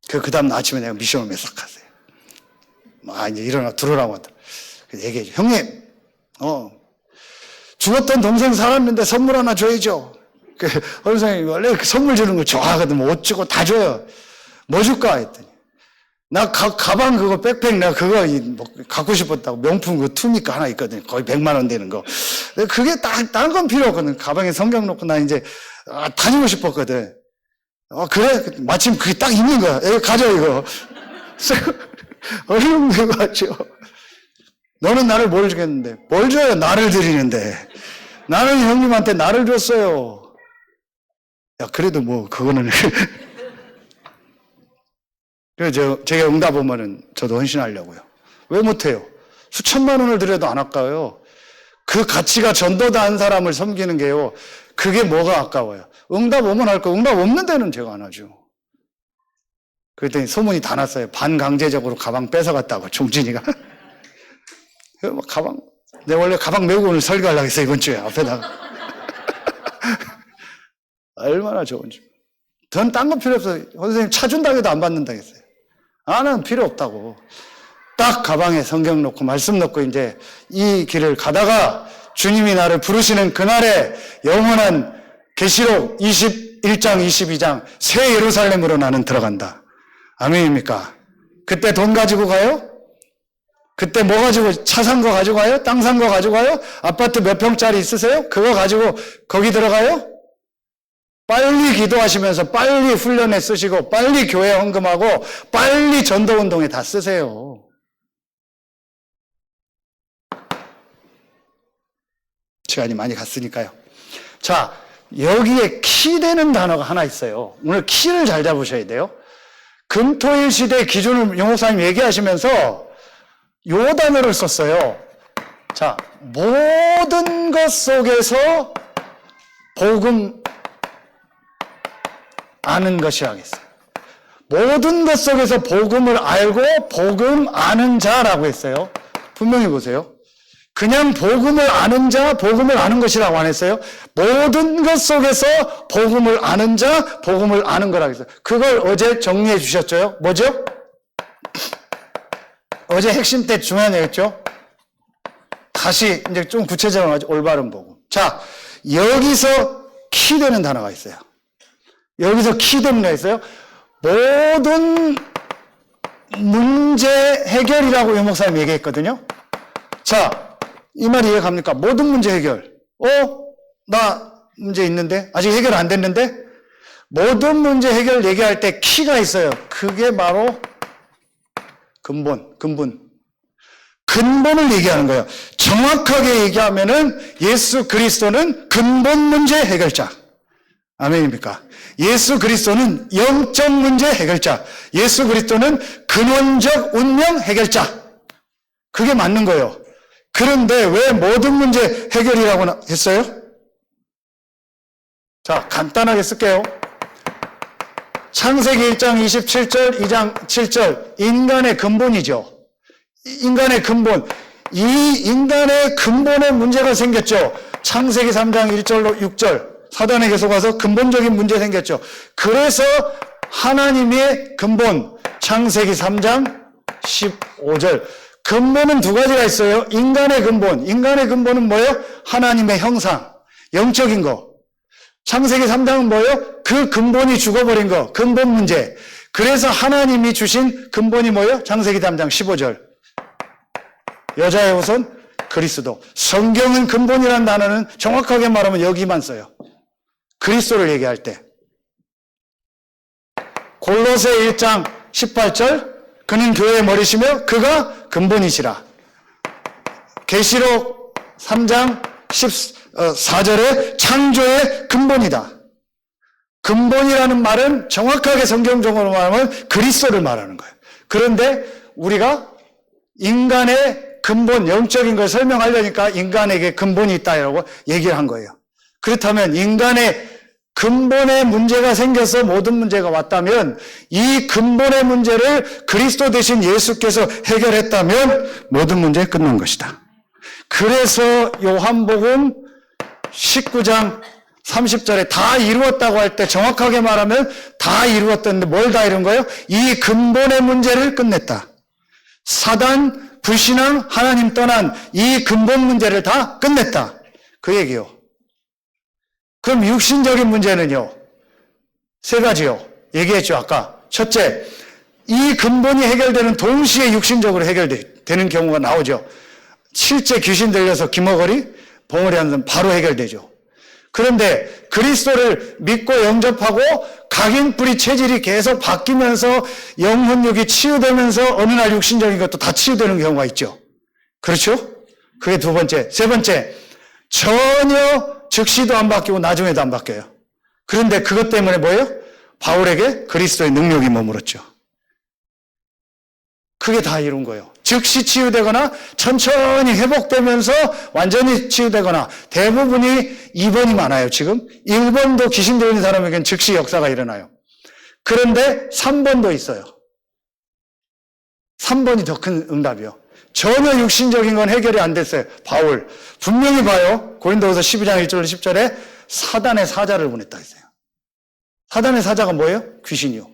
그 다음 아침에 내가 미션을 매삭하세요. 이제 일어나 들어오라고 하더라. 얘기해줘. 형님, 죽었던 동생 살았는데 선물 하나 줘야죠. 선생님이 원래 선물 주는 거 좋아하거든. 뭐 옷 주고 다 줘요. 뭐 줄까? 했더니. 나 가방 그거 백팩 내가 그거 갖고 싶었다고. 명품 그 투니까 하나 있거든. 거의 100만 원 되는 거. 그게 다른 건 필요 없거든. 가방에 성경 놓고 나 이제 다니고 싶었거든. 그래? 마침 그게 딱 있는 거야. 이거 가져, 이거. 얼른 들고 가죠. 너는 나를 뭘 주겠는데? 뭘 줘요? 나를 드리는데. 나는 형님한테 나를 줬어요. 야, 그래도 뭐, 그거는. 그래서 제가 응답 오면은 저도 헌신하려고요. 왜 못해요? 수천만 원을 드려도 안 아까워요. 그 가치가 전도다 한 사람을 섬기는 게요. 그게 뭐가 아까워요? 응답 오면 할 거, 응답 없는 데는 제가 안 하죠. 그랬더니 소문이 다 났어요. 반강제적으로 가방 뺏어갔다고, 종진이가. 가방, 내가 원래 가방 메고 오늘 설교하려고 했어요, 이번 주에, 앞에다가. 얼마나 좋은지. 전 딴 거 필요 없어요. 선생님 차 준다고 해도 안 받는다고 했어요. 나는 필요 없다고. 딱 가방에 성경 넣고 말씀 넣고 이제 이 길을 가다가 주님이 나를 부르시는 그날에 영원한 계시록 21장, 22장 새 예루살렘으로 나는 들어간다. 아멘입니까? 그때 돈 가지고 가요? 그때 뭐 가지고, 차 산 거 가지고 가요? 땅 산 거 가지고 가요? 아파트 몇 평짜리 있으세요? 그거 가지고 거기 들어가요? 빨리 기도하시면서 빨리 훈련에 쓰시고 빨리 교회 헌금하고 빨리 전도운동에 다 쓰세요. 시간이 많이 갔으니까요. 자, 여기에 키 되는 단어가 하나 있어요. 오늘 키를 잘 잡으셔야 돼요. 금토일 시대 기준을 용호사님 얘기하시면서 요 단어를 썼어요. 자, 모든 것 속에서 복음 아는 것이 하겠어요. 모든 것 속에서 복음을 알고 복음 아는 자라고 했어요. 분명히 보세요. 그냥 복음을 아는 자, 복음을 아는 것이라고 안 했어요. 모든 것 속에서 복음을 아는 자, 복음을 아는 거라고 했어요. 그걸 어제 정리해 주셨죠? 뭐죠? 어제 핵심 때 중요한 얘기였죠? 다시 이제 좀 구체적으로 하죠. 올바른 복음. 자, 여기서 키 되는 단어가 있어요. 여기서 키 되는 게 있어요. 모든 문제 해결이라고 유 목사님 얘기했거든요. 자, 이 말이 이해갑니까? 모든 문제 해결. 나 문제 있는데? 아직 해결 안 됐는데? 모든 문제 해결 얘기할 때 키가 있어요. 그게 바로 근본을 얘기하는 거예요. 정확하게 얘기하면은 예수 그리스도는 근본 문제 해결자. 아멘입니까? 예수 그리스도는 영적 문제 해결자. 예수 그리스도는 근원적 운명 해결자. 그게 맞는 거예요. 그런데 왜 모든 문제 해결이라고 했어요? 자, 간단하게 쓸게요. 창세기 1장 27절, 2장 7절, 인간의 근본이죠. 인간의 근본. 이 인간의 근본에 문제가 생겼죠. 창세기 3장 1절로 6절. 사단에 계속 와서 근본적인 문제 생겼죠. 그래서 하나님의 근본, 창세기 3장 15절. 근본은 두 가지가 있어요. 인간의 근본. 인간의 근본은 뭐예요? 하나님의 형상, 영적인 거. 창세기 3장은 뭐예요? 그 근본이 죽어버린 거, 근본 문제. 그래서 하나님이 주신 근본이 뭐예요? 창세기 3장 15절. 여자의 후손 그리스도. 성경은 근본이라는 단어는 정확하게 말하면 여기만 써요. 그리스도를 얘기할 때. 골로새 1장 18절. 그는 교회의 머리시며 그가 근본이시라. 계시록 3장 14절에 창조의 근본이다. 근본이라는 말은 정확하게 성경적으로 말하면 그리스도를 말하는 거예요. 그런데 우리가 인간의 근본, 영적인 걸 설명하려니까 인간에게 근본이 있다라고 얘기를 한 거예요. 그렇다면 인간의 근본에 문제가 생겨서 모든 문제가 왔다면 이 근본의 문제를 그리스도 대신 예수께서 해결했다면 모든 문제 끝난 것이다. 그래서 요한복음 19장 30절에 다 이루었다고 할 때 정확하게 말하면 다 이루었던데 뭘 다 이룬 거예요? 이 근본의 문제를 끝냈다. 사단, 불신앙, 하나님 떠난 이 근본 문제를 다 끝냈다. 그 얘기요. 그럼 육신적인 문제는요? 세 가지요. 얘기했죠, 아까. 첫째, 이 근본이 해결되는 동시에 육신적으로 해결되는 경우가 나오죠. 실제 귀신 들려서 기머거리, 봉어리 하는 사람 바로 해결되죠. 그런데 그리스도를 믿고 영접하고 각인뿌리 체질이 계속 바뀌면서 영혼육이 치유되면서 어느 날 육신적인 것도 다 치유되는 경우가 있죠. 그렇죠? 그게 두 번째. 세 번째, 전혀 즉시도 안 바뀌고 나중에도 안 바뀌어요. 그런데 그것 때문에 뭐예요? 바울에게 그리스도의 능력이 머물었죠. 그게 다 이룬 거예요. 즉시 치유되거나 천천히 회복되면서 완전히 치유되거나 대부분이 2번이 많아요. 지금 1번도 귀신 들린 사람에게는 즉시 역사가 일어나요. 그런데 3번도 있어요. 3번이 더 큰 응답이요. 전혀 육신적인 건 해결이 안 됐어요. 바울 분명히 봐요. 고린도후서 12장 1절 10절에 사단의 사자를 보냈다 했어요. 사단의 사자가 뭐예요? 귀신이요.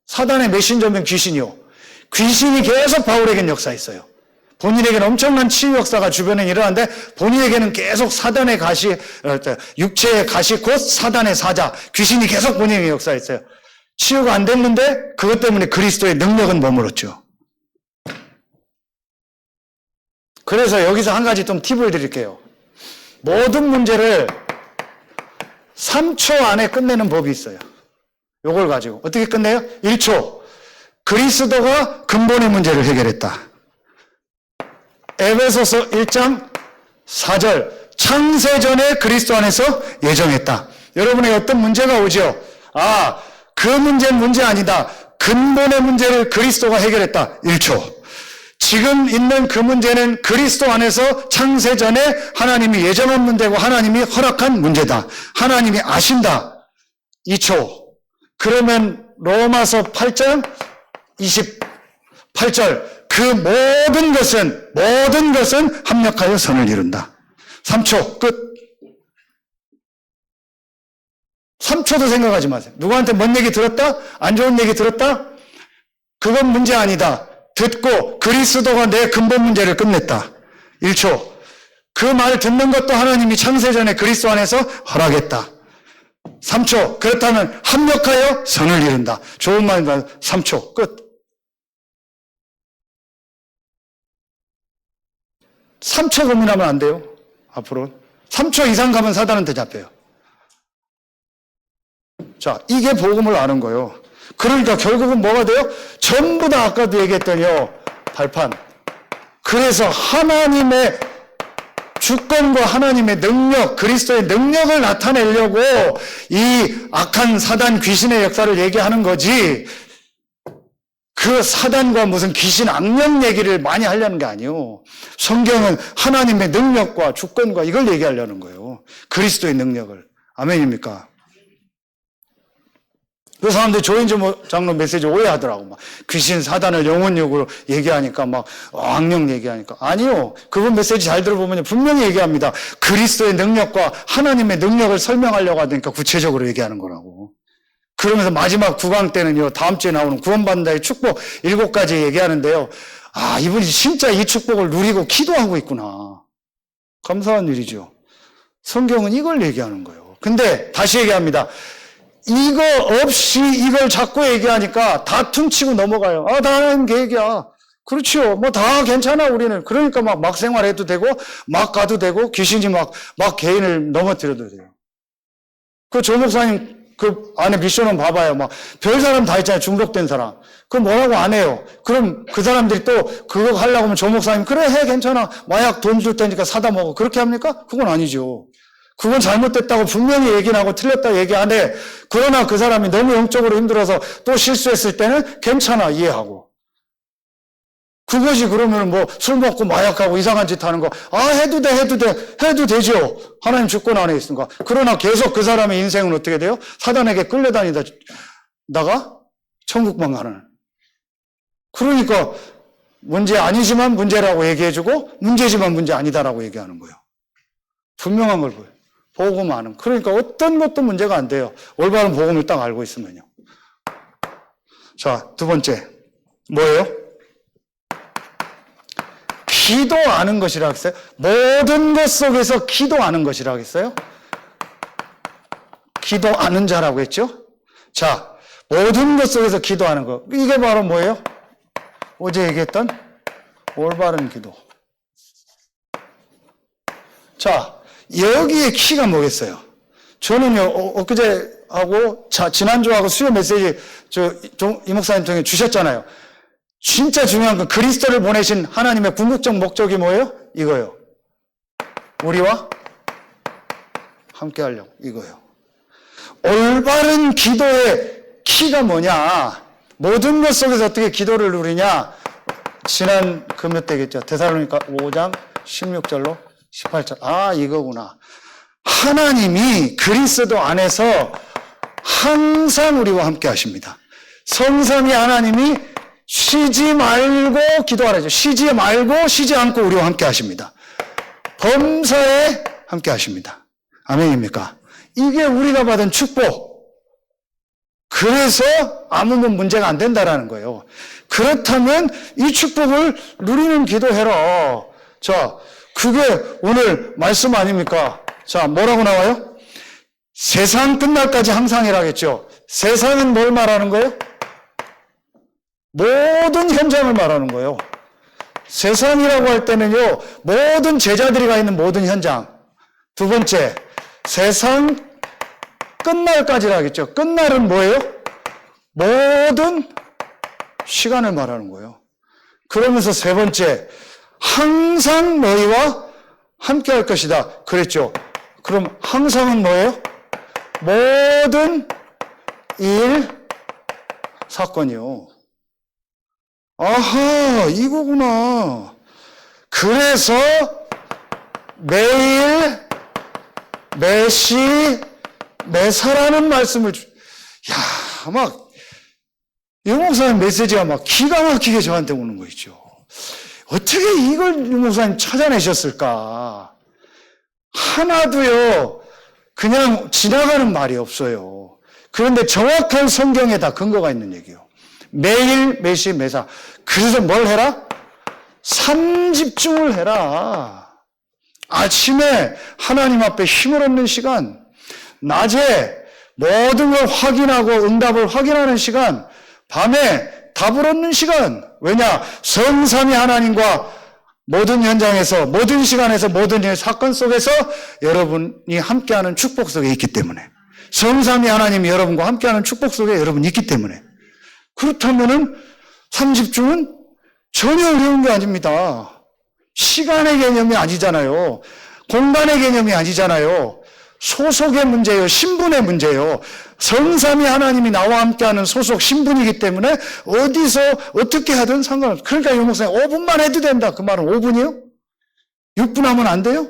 사단의 메신저면 귀신이요. 귀신이 계속 바울에게는 역사했어요. 본인에게는 엄청난 치유 역사가 주변에 일어나는데 본인에게는 계속 사단의 가시, 육체의 가시 곧 사단의 사자, 귀신이 계속 본인에게 역사했어요. 치유가 안 됐는데 그것 때문에 그리스도의 능력은 머물렀죠. 그래서 여기서 한 가지 좀 팁을 드릴게요. 모든 문제를 3초 안에 끝내는 법이 있어요. 요걸 가지고 어떻게 끝내요? 1초. 그리스도가 근본의 문제를 해결했다. 에베소서 1장 4절. 창세전에 그리스도 안에서 예정했다. 여러분에게 어떤 문제가 오죠? 아, 그 문제는 문제 아니다. 근본의 문제를 그리스도가 해결했다. 1초. 지금 있는 그 문제는 그리스도 안에서 창세전에 하나님이 예정한 문제고 하나님이 허락한 문제다. 하나님이 아신다. 2초. 그러면 로마서 8장 28절. 그 모든 것은 합력하여 선을 이룬다. 3초. 끝. 3초도 생각하지 마세요. 누구한테 뭔 얘기 들었다? 안 좋은 얘기 들었다? 그건 문제 아니다. 듣고 그리스도가 내 근본 문제를 끝냈다. 1초. 그 말 듣는 것도 하나님이 창세전에 그리스도 안에서 허락했다. 3초. 그렇다면 합력하여 선을 이룬다. 좋은 말과 3초. 끝. 3초 고민하면 안 돼요. 앞으로 3초 이상 가면 사단한테 잡혀요. 자, 이게 복음을 아는 거예요. 그러니까 결국은 뭐가 돼요? 전부 다 아까도 얘기했더니요, 발판. 그래서 하나님의 주권과 하나님의 능력, 그리스도의 능력을 나타내려고 이 악한 사단 귀신의 역사를 얘기하는 거지, 그 사단과 무슨 귀신 악령 얘기를 많이 하려는 게 아니에요. 성경은 하나님의 능력과 주권과 이걸 얘기하려는 거예요. 그리스도의 능력을. 아멘입니까? 그 사람들이 조인주 장로 메시지 오해하더라고. 막 귀신 사단을 영혼력으로 얘기하니까 막 악령 얘기하니까. 아니요. 그분 메시지 잘 들어보면 분명히 얘기합니다. 그리스도의 능력과 하나님의 능력을 설명하려고 하니까 구체적으로 얘기하는 거라고. 그러면서 마지막 9강 때는요, 다음 주에 나오는 구원받는다의 축복 7가지 얘기하는데요. 아, 이분이 진짜 이 축복을 누리고 기도하고 있구나. 감사한 일이죠. 성경은 이걸 얘기하는 거예요. 근데 다시 얘기합니다. 이거 없이 이걸 자꾸 얘기하니까 다 퉁치고 넘어가요. 아, 다 하나님 계획이야. 그렇죠. 뭐 다 괜찮아, 우리는. 그러니까 막 생활해도 되고, 막 가도 되고, 귀신이 막 개인을 넘어뜨려도 돼요. 그 조 목사님 그 안에 미션은 봐봐요. 막 별 사람 다 있잖아요. 중독된 사람. 그럼 뭐라고 안 해요. 그럼 그 사람들이 또 그거 하려고 하면 조 목사님 그래 해 괜찮아. 마약 돈 줄 테니까 사다 먹어. 그렇게 합니까? 그건 아니죠. 그건 잘못됐다고 분명히 얘기는 하고 틀렸다고 얘기 안 해. 그러나 그 사람이 너무 영적으로 힘들어서 또 실수했을 때는 괜찮아 이해하고. 그것이 그러면 뭐 술 먹고 마약하고 이상한 짓 하는 거 해도 되죠. 하나님 주권 안에 있으니까. 그러나 계속 그 사람의 인생은 어떻게 돼요? 사단에게 끌려다니다가 천국만 가는. 그러니까 문제 아니지만 문제라고 얘기해주고 문제지만 문제 아니다라고 얘기하는 거예요. 분명한 걸 보여요. 복음 아는. 그러니까 어떤 것도 문제가 안 돼요. 올바른 복음을 딱 알고 있으면요. 자, 두 번째 뭐예요? 기도하는 것이라 했어요? 모든 것 속에서 기도하는 것이라 했어요? 기도하는 자라고 했죠? 자, 모든 것 속에서 기도하는 것. 이게 바로 뭐예요? 어제 얘기했던 올바른 기도. 자, 여기에 키가 뭐겠어요? 저는요, 엊그제하고, 지난주하고 수요 메시지, 이 목사님 통해 주셨잖아요. 진짜 중요한 건 그리스도를 보내신 하나님의 궁극적 목적이 뭐예요? 이거요. 우리와 함께 하려고. 이거요. 올바른 기도의 키가 뭐냐? 모든 것 속에서 어떻게 기도를 누리냐? 지난 금요 때겠죠. 데살로니가 5장 16절로 18절. 아, 이거구나. 하나님이 그리스도 안에서 항상 우리와 함께 하십니다. 성삼위 하나님이 쉬지 말고 기도하라죠. 쉬지 말고 쉬지 않고 우리와 함께 하십니다. 범사에 함께 하십니다. 아멘입니까? 이게 우리가 받은 축복. 그래서 아무런 문제가 안 된다라는 거예요. 그렇다면 이 축복을 누리는 기도해라. 자, 그게 오늘 말씀 아닙니까? 자, 뭐라고 나와요? 세상 끝날까지 항상 해라겠죠. 세상은 뭘 말하는 거예요? 모든 현장을 말하는 거예요. 세상이라고 할 때는요, 모든 제자들이 가 있는 모든 현장. 두 번째, 세상 끝날까지라 하겠죠. 끝날은 뭐예요? 모든 시간을 말하는 거예요. 그러면서 세 번째, 항상 너희와 함께 할 것이다. 그랬죠. 그럼 항상은 뭐예요? 모든 일, 사건이요. 아하, 이거구나. 그래서 매일, 매시, 매사라는 말씀을 야, 막 유 목사님 메시지가 막 기가 막히게 저한테 오는 거 있죠. 어떻게 이걸 유 목사님 찾아내셨을까? 하나도요, 그냥 지나가는 말이 없어요. 그런데 정확한 성경에 다 근거가 있는 얘기예요. 매일, 매시, 매사. 그래서 뭘 해라? 삼집중을 해라. 아침에 하나님 앞에 힘을 얻는 시간, 낮에 모든 걸 확인하고 응답을 확인하는 시간, 밤에 답을 얻는 시간. 왜냐? 성삼위 하나님과 모든 현장에서, 모든 시간에서, 모든 일, 사건 속에서 여러분이 함께하는 축복 속에 있기 때문에. 성삼위 하나님이 여러분과 함께하는 축복 속에 여러분이 있기 때문에. 그렇다면은 삼집중은 전혀 어려운 게 아닙니다. 시간의 개념이 아니잖아요. 공간의 개념이 아니잖아요. 소속의 문제예요. 신분의 문제예요. 성삼위 하나님이 나와 함께하는 소속 신분이기 때문에 어디서 어떻게 하든 상관없어요. 그러니까 유 목사님 5분만 해도 된다. 그 말은 5분이요? 6분 하면 안 돼요?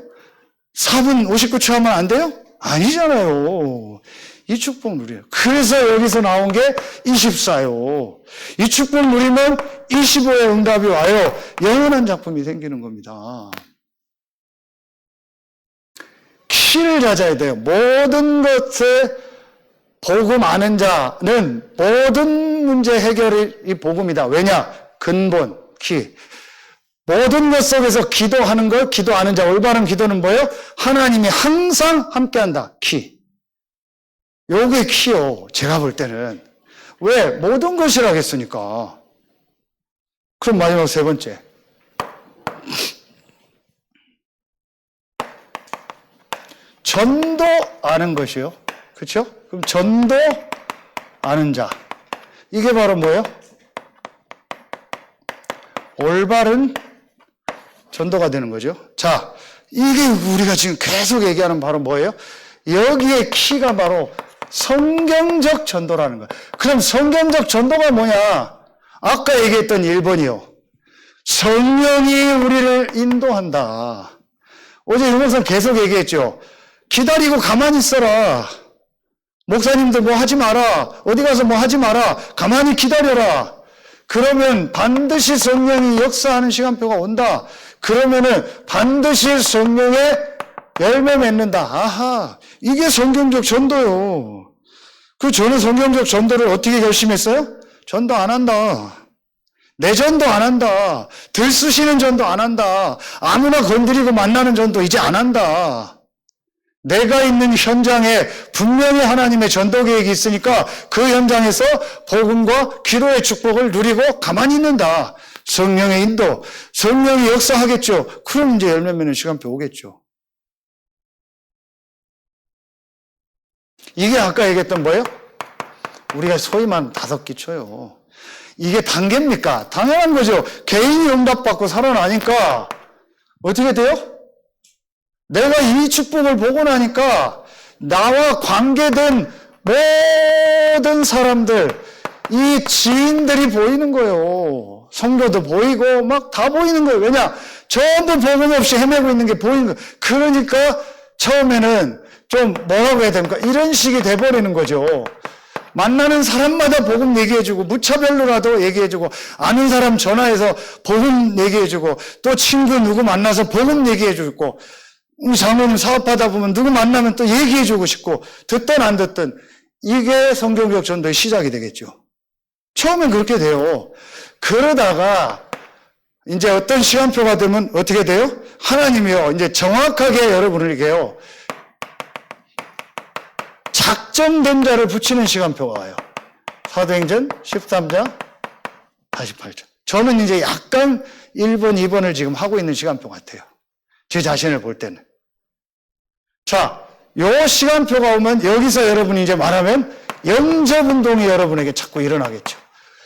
4분 59초 하면 안 돼요? 아니잖아요. 이 축복 누려요. 그래서 여기서 나온 게 24요. 이 축복 누리면 25의 응답이 와요. 영원한 작품이 생기는 겁니다. 키를 찾아야 돼요. 모든 것에 복음 아는 자는 모든 문제 해결이 복음이다. 왜냐? 근본, 키. 모든 것 속에서 기도하는 걸 기도하는 자, 올바른 기도는 뭐예요? 하나님이 항상 함께한다. 키. 요게 키요. 제가 볼 때는. 왜? 모든 것이라겠으니까. 그럼 마지막 세 번째. 전도 아는 것이요. 그렇죠? 그럼 전도 아는 자. 이게 바로 뭐예요? 올바른 전도가 되는 거죠. 자, 이게 우리가 지금 계속 얘기하는 바로 뭐예요? 여기에 키가 바로 성경적 전도라는 거예요. 그럼 성경적 전도가 뭐냐? 아까 얘기했던 1번이요. 성령이 우리를 인도한다. 어제 유목사 계속 얘기했죠. 기다리고 가만히 있어라. 목사님들 뭐 하지 마라. 어디 가서 뭐 하지 마라. 가만히 기다려라. 그러면 반드시 성령이 역사하는 시간표가 온다. 그러면은 반드시 성령의 열매 맺는다. 아하, 이게 성경적 전도요. 저는 성경적 전도를 어떻게 결심했어요? 전도 안 한다. 내 전도 안 한다. 들쑤시는 전도 안 한다. 아무나 건드리고 만나는 전도 이제 안 한다. 내가 있는 현장에 분명히 하나님의 전도 계획이 있으니까 그 현장에서 복음과 기도의 축복을 누리고 가만히 있는다. 성령의 인도, 성령이 역사하겠죠. 그럼 이제 열매 맺는 시간표 오겠죠. 이게 아까 얘기했던 뭐예요? 우리가 소위 말하면 5기초요. 이게 단계입니까? 당연한 거죠. 개인이 응답받고 살아나니까 어떻게 돼요? 내가 이 축복을 보고 나니까 나와 관계된 모든 사람들, 이 지인들이 보이는 거예요. 성도도 보이고 막 다 보이는 거예요. 왜냐? 전부 복음 없이 헤매고 있는 게 보이는 거예요. 그러니까 처음에는 좀 뭐라고 해야 됩니까? 이런 식이 돼버리는 거죠. 만나는 사람마다 복음 얘기해주고 무차별로라도 얘기해주고 아는 사람 전화해서 복음 얘기해주고 또 친구 누구 만나서 복음 얘기해주고 우리 장로님 사업하다 보면 누구 만나면 또 얘기해주고 싶고 듣든 안 듣든 이게 성경적 전도의 시작이 되겠죠. 처음엔 그렇게 돼요. 그러다가 이제 어떤 시간표가 되면 어떻게 돼요? 하나님이요. 이제 정확하게 여러분을 이게요. 작정된 자를 붙이는 시간표가 와요. 사도행전 13장 48절. 저는 이제 약간 1번, 2번을 지금 하고 있는 시간표 같아요. 제 자신을 볼 때는. 자, 요 시간표가 오면 여기서 여러분이 이제 말하면 영접운동이 여러분에게 자꾸 일어나겠죠.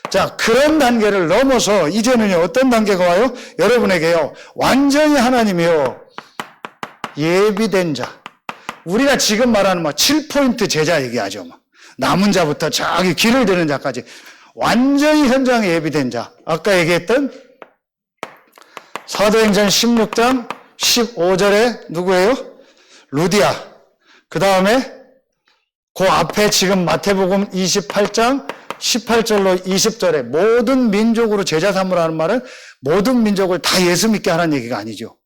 자, 그런 단계를 넘어서 이제는요, 어떤 단계가 와요? 여러분에게요, 완전히 하나님이요, 예비된 자. 우리가 지금 말하는 7포인트 제자 얘기하죠. 남은 자부터 저기 길을 드는 자까지 완전히 현장에 예비된 자. 아까 얘기했던 사도행전 16장 15절에 누구예요? 루디아. 그 다음에 그 앞에 지금 마태복음 28장 18절로 20절에 모든 민족으로 제자 삼으라는 말은 모든 민족을 다 예수 믿게 하라는 얘기가 아니죠.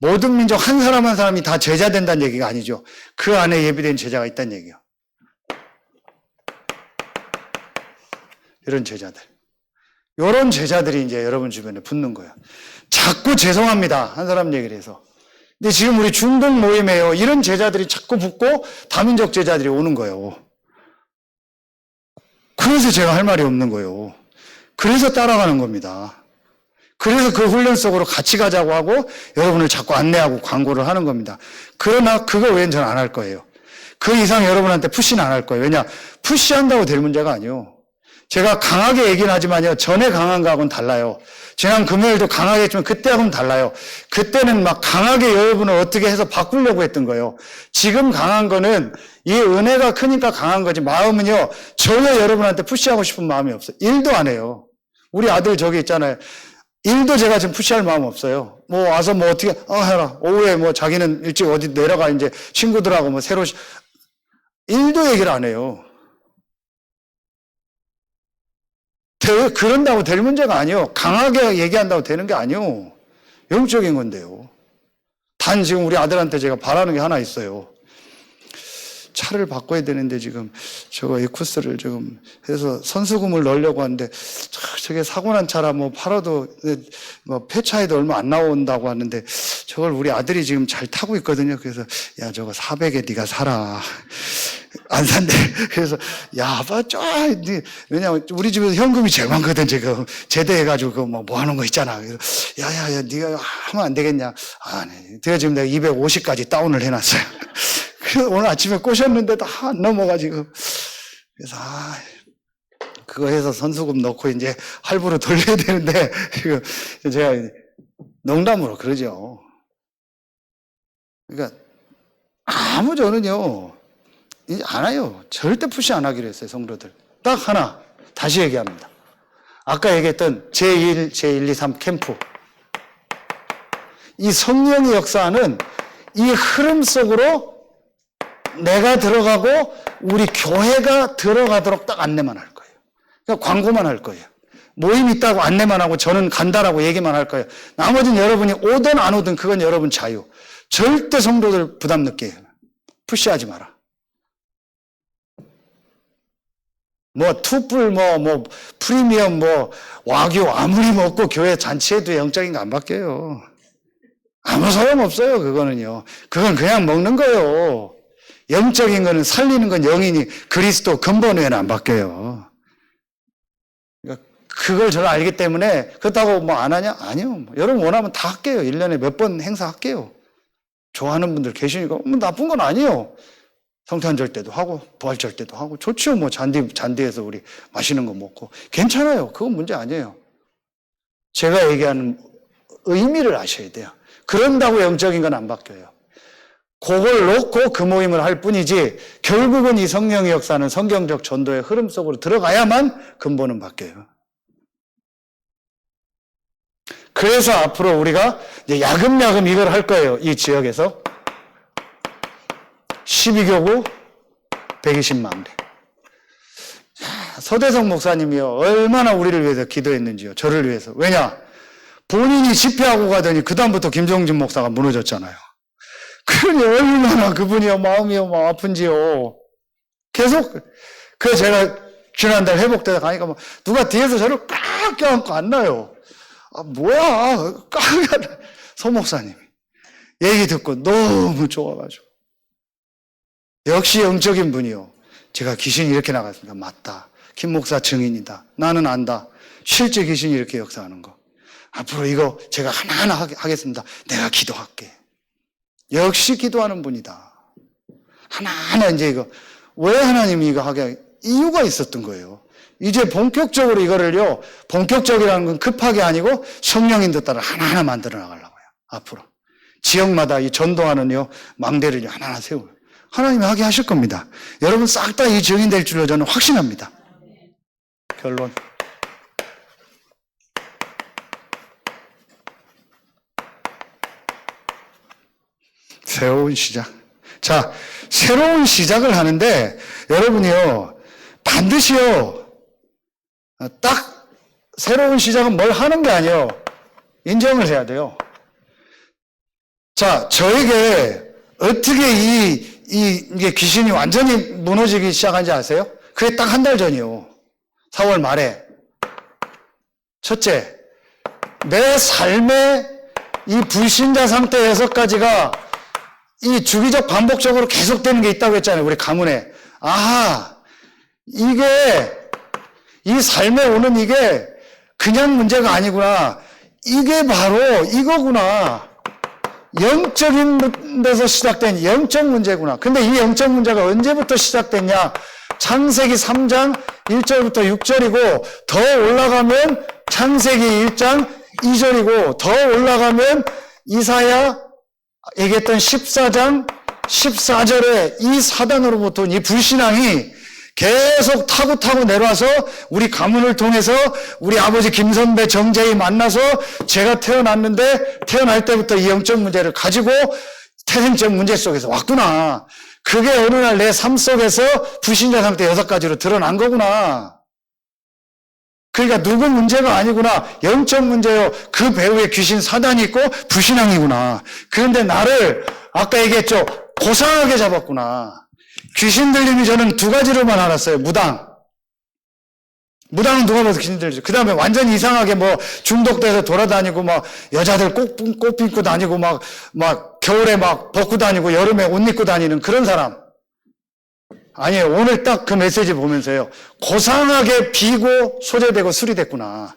모든 민족 한 사람 한 사람이 다 제자 된다는 얘기가 아니죠. 그 안에 예비된 제자가 있다는 얘기예요. 이런 제자들. 이런 제자들이 이제 여러분 주변에 붙는 거예요. 자꾸 죄송합니다. 한 사람 얘기를 해서. 근데 지금 우리 중동 모임에요. 이런 제자들이 자꾸 붙고 다민족 제자들이 오는 거예요. 그래서 제가 할 말이 없는 거예요. 그래서 따라가는 겁니다. 그래서 그 훈련 속으로 같이 가자고 하고 여러분을 자꾸 안내하고 광고를 하는 겁니다. 그러나 그거 외엔 저는 안 할 거예요. 그 이상 여러분한테 푸시는 안 할 거예요. 왜냐? 푸시한다고 될 문제가 아니에요. 제가 강하게 얘기는 하지만요. 전에 강한 거하고는 달라요. 지난 금요일도 강하게 했지만 그때하고는 달라요. 그때는 막 강하게 여러분을 어떻게 해서 바꾸려고 했던 거예요. 지금 강한 거는 이 은혜가 크니까 강한 거지 마음은요. 전혀 여러분한테 푸시하고 싶은 마음이 없어요. 일도 안 해요. 우리 아들 저기 있잖아요. 일도 제가 지금 푸시할 마음 없어요. 뭐 와서 뭐 어떻게 해라. 오후에 뭐 자기는 일찍 어디 내려가 이제 친구들하고 뭐 새로 1도 얘기를 안 해요. 그런다고 될 문제가 아니요. 강하게 얘기한다고 되는 게 아니요. 영적인 건데요. 단 지금 우리 아들한테 제가 바라는 게 하나 있어요. 차를 바꿔야 되는데 지금 저거 에쿠스를 지금 해서 선수금을 넣으려고 하는데 저게 사고 난 차라 뭐 팔아도 뭐 폐차에도 얼마 안 나온다고 하는데 저걸 우리 아들이 지금 잘 타고 있거든요. 그래서 야 저거 400에 네가 사라. 안 산대. 그래서 야 봐 쫙 왜냐면 우리 집에서 현금이 제일 많거든 지금 제대해가지고 뭐 하는 거 있잖아. 그래서 야야야 네가 하면 안 되겠냐. 아니 제가 지금 내가 250까지 다운을 해놨어요. 그래서 오늘 아침에 꼬셨는데 다 안 넘어가지고. 그래서, 그거 해서 선수금 넣고 이제 할부로 돌려야 되는데, 제가 농담으로 그러죠. 그러니까, 저는요, 이제 안 해요. 절대 푸시 안 하기로 했어요, 성도들. 딱 하나, 다시 얘기합니다. 아까 얘기했던 제1, 제1, 2, 3 캠프. 이 성령의 역사는 이 흐름 속으로 내가 들어가고 우리 교회가 들어가도록 딱 안내만 할 거예요. 그러니까 광고만 할 거예요. 모임 있다고 안내만 하고 저는 간다라고 얘기만 할 거예요. 나머지는 여러분이 오든 안 오든 그건 여러분 자유. 절대 성도들 부담 느끼게 푸시하지 마라. 뭐 투뿔 뭐 프리미엄 뭐 와규 아무리 먹고 교회 잔치에도 영적인 거 안 바뀌어요. 아무 소용 없어요. 그거는요. 그건 그냥 먹는 거예요. 영적인 거는 살리는 건 영이니 그리스도 근본 외에는 안 바뀌어요. 그러니까 그걸 저는 알기 때문에 그렇다고 뭐 안 하냐? 아니요. 여러분 원하면 다 할게요. 1년에 몇 번 행사 할게요. 좋아하는 분들 계시니까 뭐 나쁜 건 아니에요. 성탄절 때도 하고 부활절 때도 하고 좋죠. 뭐 잔디에서 우리 맛있는 거 먹고 괜찮아요. 그건 문제 아니에요. 제가 얘기하는 의미를 아셔야 돼요. 그런다고 영적인 건 안 바뀌어요. 그걸 놓고 그 모임을 할 뿐이지 결국은 이 성령의 역사는 성경적 전도의 흐름 속으로 들어가야만 근본은 바뀌어요. 그래서 앞으로 우리가 이제 야금야금 이걸 할 거예요. 이 지역에서 12교구 120만 대. 서대성 목사님이요. 얼마나 우리를 위해서 기도했는지요. 저를 위해서. 왜냐? 본인이 집회하고 가더니 그 다음부터 김정진 목사가 무너졌잖아요. 그러니 얼마나 그분이요 마음이요 막 아픈지요. 계속 그래서 제가 지난달 회복되다 가니까 뭐 누가 뒤에서 저를 꽉 껴안고 안 나요. 아 뭐야 꽉 서 목사님이 얘기 듣고 너무 좋아가지고 역시 영적인 분이요. 제가 귀신이 이렇게 나갔습니다. 맞다. 김 목사 증인이다. 나는 안다. 실제 귀신이 이렇게 역사하는 거. 앞으로 이거 제가 하나하나 하겠습니다. 내가 기도할게. 역시 기도하는 분이다. 하나하나 이제 이거 왜 하나님이 이거 하게 이유가 있었던 거예요. 이제 본격적으로 이거를요. 본격적이라는 건 급하게 아니고 성령인도 따라 하나하나 만들어 나가려고요. 앞으로 지역마다 이 전도하는요 망대를 하나하나 세우고 하나님이 하게 하실 겁니다. 여러분 싹 다 이 증인 될 줄로 저는 확신합니다. 결론. 새로운 시작. 자, 새로운 시작을 하는데 여러분이요 반드시요 딱 새로운 시작은 뭘 하는 게 아니에요. 인정을 해야 돼요. 자, 저에게 어떻게 이게 귀신이 완전히 무너지기 시작한지 아세요? 그게 딱 한 달 전이요. 4월 말에. 첫째, 내 삶의 이 불신자 상태 6가지가 이 주기적 반복적으로 계속되는 게 있다고 했잖아요. 우리 가문에. 아하, 이게 이 삶에 오는 이게 그냥 문제가 아니구나. 이게 바로 이거구나. 영적인 데서 시작된 영적 문제구나. 근데 이 영적 문제가 언제부터 시작됐냐? 창세기 3장 1절부터 6절이고 더 올라가면 창세기 1장 2절이고 더 올라가면 이사야 얘기했던 14장 14절에 이 사단으로부터 이 불신앙이 계속 타고 내려와서 우리 가문을 통해서 우리 아버지 김선배 정재희 만나서 제가 태어났는데 태어날 때부터 이 영적 문제를 가지고 태생적 문제 속에서 왔구나. 그게 어느 날 내 삶 속에서 불신자 상태 6가지로 드러난 거구나. 그러니까 누구 문제가 아니구나. 영적 문제요. 그 배후에 귀신 사단이 있고 불신앙이구나. 그런데 나를 아까 얘기했죠. 고상하게 잡았구나. 귀신 들림이 저는 2가지로만 알았어요. 무당은 누가 봐도 귀신 들리죠. 그 다음에 완전히 이상하게 뭐 중독돼서 돌아다니고 막 여자들 꽃 입고 다니고 막 겨울에 막 벗고 다니고 여름에 옷 입고 다니는 그런 사람. 아니에요. 오늘 딱 그 메시지 보면서요. 고상하게 비고 소재되고 수리됐구나.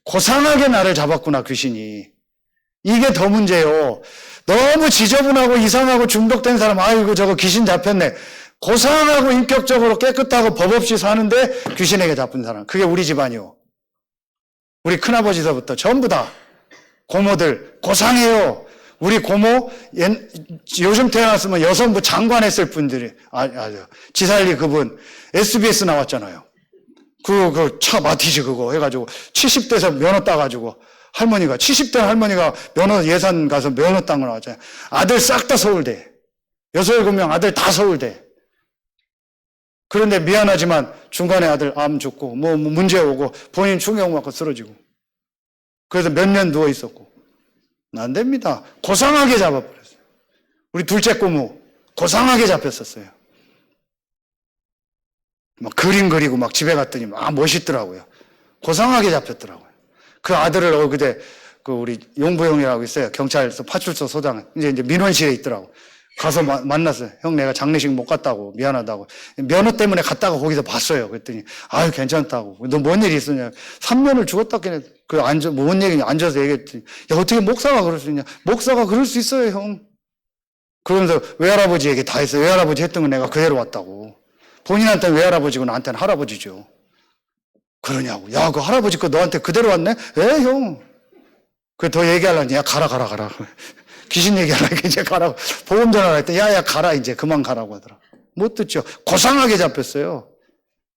고상하게 나를 잡았구나, 귀신이. 이게 더 문제예요. 너무 지저분하고 이상하고 중독된 사람, 아이고 저거 귀신 잡혔네. 고상하고 인격적으로 깨끗하고 법 없이 사는데 귀신에게 잡힌 사람. 그게 우리 집안이요. 우리 큰아버지서부터 전부 다 고모들 고상해요. 우리 고모 요즘 태어났으면 여성부 장관 했을 분들이 지살리 그분 SBS 나왔잖아요. 그 차 마티즈 그거 해가지고 70대에서 면허 따가지고 할머니가 70대 할머니가 면허 예산 가서 면허 딴 거 나왔잖아요. 아들 싹 다 서울대. 6, 7명 아들 다 서울대. 그런데 미안하지만 중간에 아들 암 죽고 뭐 문제 오고 본인 충격 맞고 쓰러지고 그래서 몇 년 누워 있었고 안 됩니다. 고상하게 잡아버렸어요. 우리 둘째 고모 고상하게 잡혔었어요. 막 그림 그리고 막 집에 갔더니 막 멋있더라고요. 고상하게 잡혔더라고요. 그 아들을 그때 그 우리 용부형이라고 있어요. 경찰서 파출소 소장 이제 민원실에 있더라고. 가서 만났어요. 형 내가 장례식 못 갔다고 미안하다고. 면허 때문에 갔다가 거기서 봤어요. 그랬더니 아유 괜찮다고. 너 뭔 일이 있었냐. 3년을 죽었다 걔네. 뭔 얘기냐. 앉아서 얘기했더니 야 어떻게 목사가 그럴 수 있냐. 목사가 그럴 수 있어요 형. 그러면서 외할아버지 얘기 다 했어요. 외할아버지 했던 거 내가 그대로 왔다고. 본인한테는 외할아버지고 나한테는 할아버지죠. 그러냐고. 야 그 할아버지 거 너한테 그대로 왔네. 에 형. 그 더 얘기하려니 야 가라. 귀신 얘기하려니까 이제 가라고. 보험 전화를 했더니 야 가라 이제 그만 가라고 하더라. 못 듣죠. 고상하게 잡혔어요.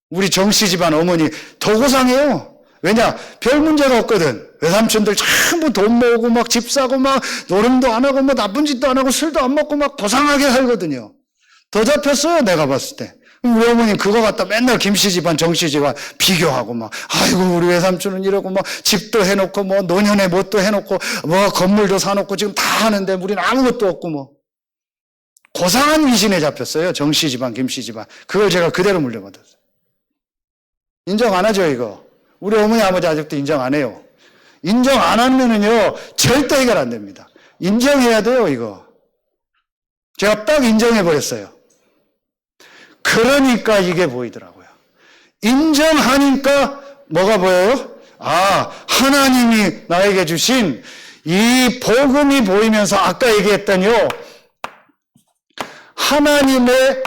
우리 정씨 집안 어머니 더 고상해요. 왜냐? 별 문제가 없거든. 외삼촌들 전부 돈 모으고 막 집 사고 막 노름도 안 하고 뭐 나쁜 짓도 안 하고 술도 안 먹고 막 고상하게 살거든요. 더 잡혔어요 내가 봤을 때. 우리 어머니 그거 갖다 맨날 김씨 집안 정씨 집안 비교하고 막 아이고 우리 외삼촌은 이러고 뭐 집도 해놓고 뭐 노년에 뭣도 해놓고 뭐 건물도 사놓고 지금 다 하는데 우리는 아무것도 없고 뭐 고상한 귀신에 잡혔어요. 정씨 집안 김씨 집안. 그걸 제가 그대로 물려받았어요. 인정 안 하죠 이거. 우리 어머니 아버지 아직도 인정 안 해요. 인정 안 하면은요 절대 해결 안 됩니다. 인정해야 돼요 이거. 제가 딱 인정해버렸어요. 그러니까 이게 보이더라고요. 인정하니까 뭐가 보여요? 아, 하나님이 나에게 주신 이 복음이 보이면서 아까 얘기했더니요. 하나님의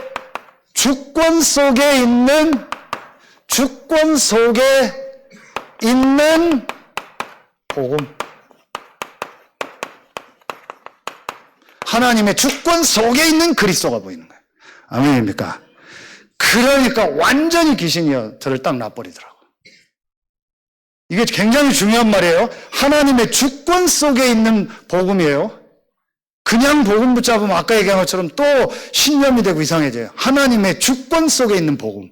주권 속에 있는 복음. 하나님의 주권 속에 있는 그리스도가 보이는 거예요. 아멘입니까? 그러니까 완전히 귀신이요. 저를 딱 놔버리더라고요. 이게 굉장히 중요한 말이에요. 하나님의 주권 속에 있는 복음이에요. 그냥 복음 붙잡으면 아까 얘기한 것처럼 또 신념이 되고 이상해져요. 하나님의 주권 속에 있는 복음.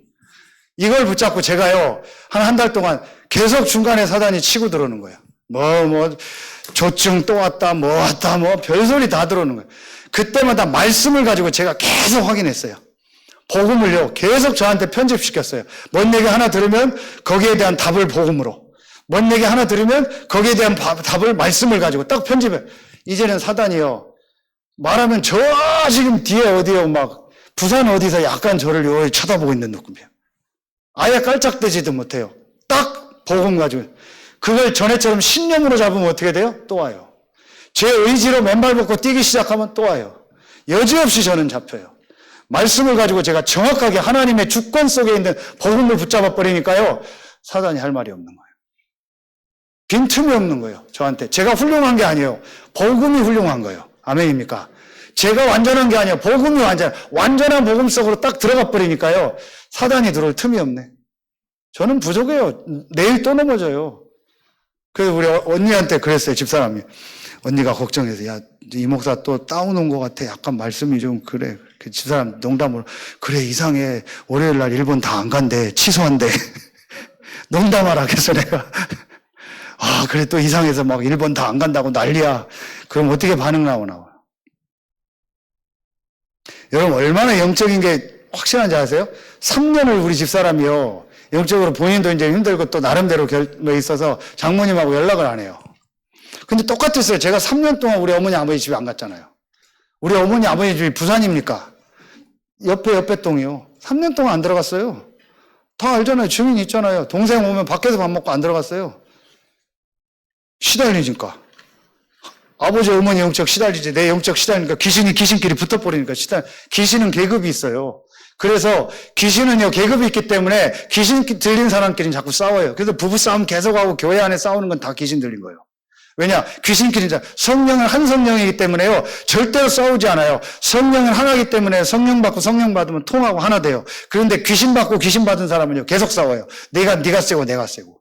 이걸 붙잡고 제가요, 한 달 동안 계속 중간에 사단이 치고 들어오는 거예요. 조증 또 왔다, 별소리 다 들어오는 거예요. 그때마다 말씀을 가지고 제가 계속 확인했어요. 복음을요, 계속 저한테 편집시켰어요. 뭔 얘기 하나 들으면 거기에 대한 답을 복음으로. 뭔 얘기 하나 들으면 거기에 대한 답을 말씀을 가지고 딱 편집해. 이제는 사단이요, 말하면 저 지금 뒤에 어디요, 부산 어디서 약간 저를 요 쳐다보고 있는 느낌이에요. 아예 깔짝대지도 못해요. 딱 복음 가지고. 그걸 전에처럼 신념으로 잡으면 어떻게 돼요? 또 와요. 제 의지로 맨발 벗고 뛰기 시작하면 또 와요. 여지없이 저는 잡혀요. 말씀을 가지고 제가 정확하게 하나님의 주권 속에 있는 복음을 붙잡아 버리니까요, 사단이 할 말이 없는 거예요. 빈틈이 없는 거예요, 저한테. 제가 훌륭한 게 아니에요. 복음이 훌륭한 거예요. 아멘입니까? 제가 완전한 게 아니에요. 복음이 완전한 복음 속으로 딱 들어가 버리니까요, 사단이 들어올 틈이 없네. 저는 부족해요. 내일 또 넘어져요. 그래서 우리 언니한테 그랬어요, 집사람이. 언니가 걱정해서, 야, 이 목사 또 다운 온 것 같아. 약간 말씀이 좀 그래. 그 집사람 농담으로 그래 이상해. 월요일 날 일본 다 안 간대. 취소한대. 농담하라 그래서 내가 아 그래 또 이상해서 막 일본 다 안 간다고 난리야. 그럼 어떻게 반응 나오나? 여러분 얼마나 영적인 게 확실한지 아세요? 3년을 우리 집사람이요. 영적으로 본인도 이제 힘들고 또 나름대로 있어서 장모님하고 연락을 안 해요. 근데 똑같았어요. 제가 3년 동안 우리 어머니 아버지 집에 안 갔잖아요. 우리 어머니 아버지 집이 부산입니까? 옆에 동이요. 3년 동안 안 들어갔어요. 다 알잖아요. 증인 있잖아요. 동생 오면 밖에서 밥 먹고 안 들어갔어요. 시달리니까. 아버지 어머니 영적 시달리지 내 영적 시달리니까 귀신이 귀신끼리 붙어버리니까 귀신은 계급이 있어요. 그래서 귀신은요 계급이 있기 때문에 귀신 들린 사람끼리는 자꾸 싸워요. 그래서 부부싸움 계속하고 교회 안에 싸우는 건 다 귀신 들린 거예요. 왜냐? 귀신끼리 성령은 한 성령이기 때문에요 절대로 싸우지 않아요. 성령은 하나이기 때문에 성령 받고 성령 받으면 통하고 하나 돼요. 그런데 귀신 받고 귀신 받은 사람은요 계속 싸워요. 네가 세고 내가 세고.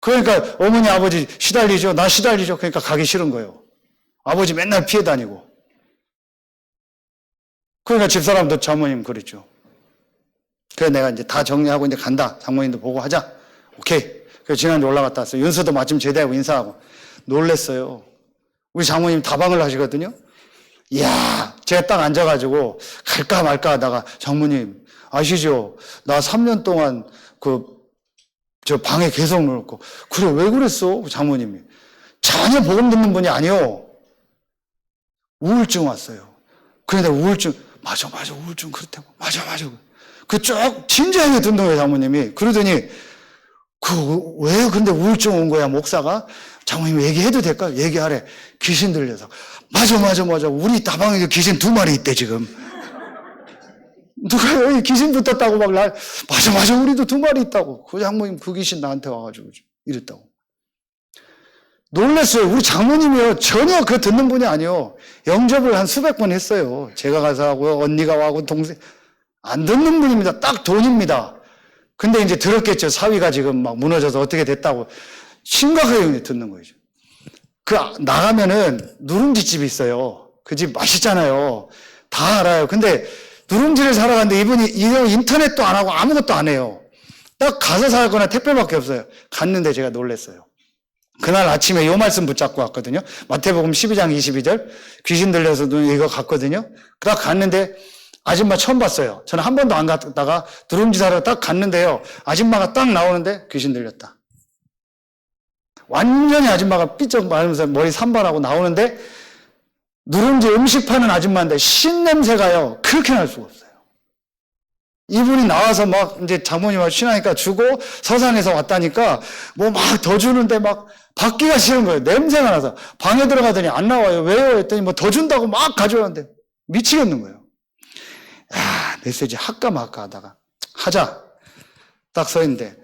그러니까 어머니 아버지 시달리죠. 나 시달리죠. 그러니까 가기 싫은 거예요. 아버지 맨날 피해 다니고. 그러니까 집사람도 장모님 그랬죠. 그래서 내가 이제 다 정리하고 이제 간다. 장모님도 보고 하자. 오케이. 그래서 지난주에 올라갔다 왔어요. 윤수도 마침 제대하고 인사하고. 놀랬어요. 우리 장모님 다방을 하시거든요. 이야, 제가 딱 앉아가지고 갈까 말까 하다가 장모님 아시죠? 나 3년 동안 저 방에 계속 넣고 그래 왜 그랬어? 장모님이 전혀 복음 듣는 분이 아니요. 우울증 왔어요. 그런데 우울증 맞아 우울증 그렇다고 맞아 그 쭉 진지하게 듣는 거예요 장모님이. 그러더니 왜 근데 우울증 온 거야 목사가? 장모님 얘기해도 될까? 얘기하래. 귀신 들려서 맞아 우리 다방에 귀신 2마리 있대 지금. 누가 여기 귀신 붙었다고 막 맞아 우리도 2마리 있다고. 그 장모님 그 귀신 나한테 와가지고 이랬다고. 놀랐어요. 우리 장모님이요 전혀 그 듣는 분이 아니요. 영접을 한 수백 번 했어요. 제가 가서 하고 언니가 와고 동생 안 듣는 분입니다. 딱 돈입니다. 근데 이제 들었겠죠. 사위가 지금 막 무너져서 어떻게 됐다고 심각하게 듣는 거죠. 나가면은 누룽지 집이 있어요. 그 집 맛있잖아요. 다 알아요. 근데 누룽지를 사러 갔는데 이분이 인터넷도 안 하고 아무것도 안 해요. 딱 가서 사거나 택배밖에 없어요. 갔는데 제가 놀랐어요. 그날 아침에 요 말씀 붙잡고 왔거든요. 마태복음 12장 22절. 귀신 들려서 이거 갔거든요. 딱 갔는데 아줌마 처음 봤어요. 저는 한 번도 안 갔다가 누룽지 사러 딱 갔는데요. 아줌마가 딱 나오는데 귀신 들렸다. 완전히 아줌마가 삐쩍 말하면서 머리 산발하고 나오는데 누룽지 음식 파는 아줌마인데 신냄새가요. 그렇게 날 수가 없어요. 이분이 나와서 막 이제 장모님하고 친하니까 주고 서산에서 왔다니까 뭐 막 더 주는데 막 받기가 싫은 거예요. 냄새가 나서 방에 들어가더니 안 나와요. 왜요? 했더니 뭐 더 준다고 막 가져오는데 미치겠는 거예요. 야, 메시지 할까 말까 하다가 하자. 딱 서 있는데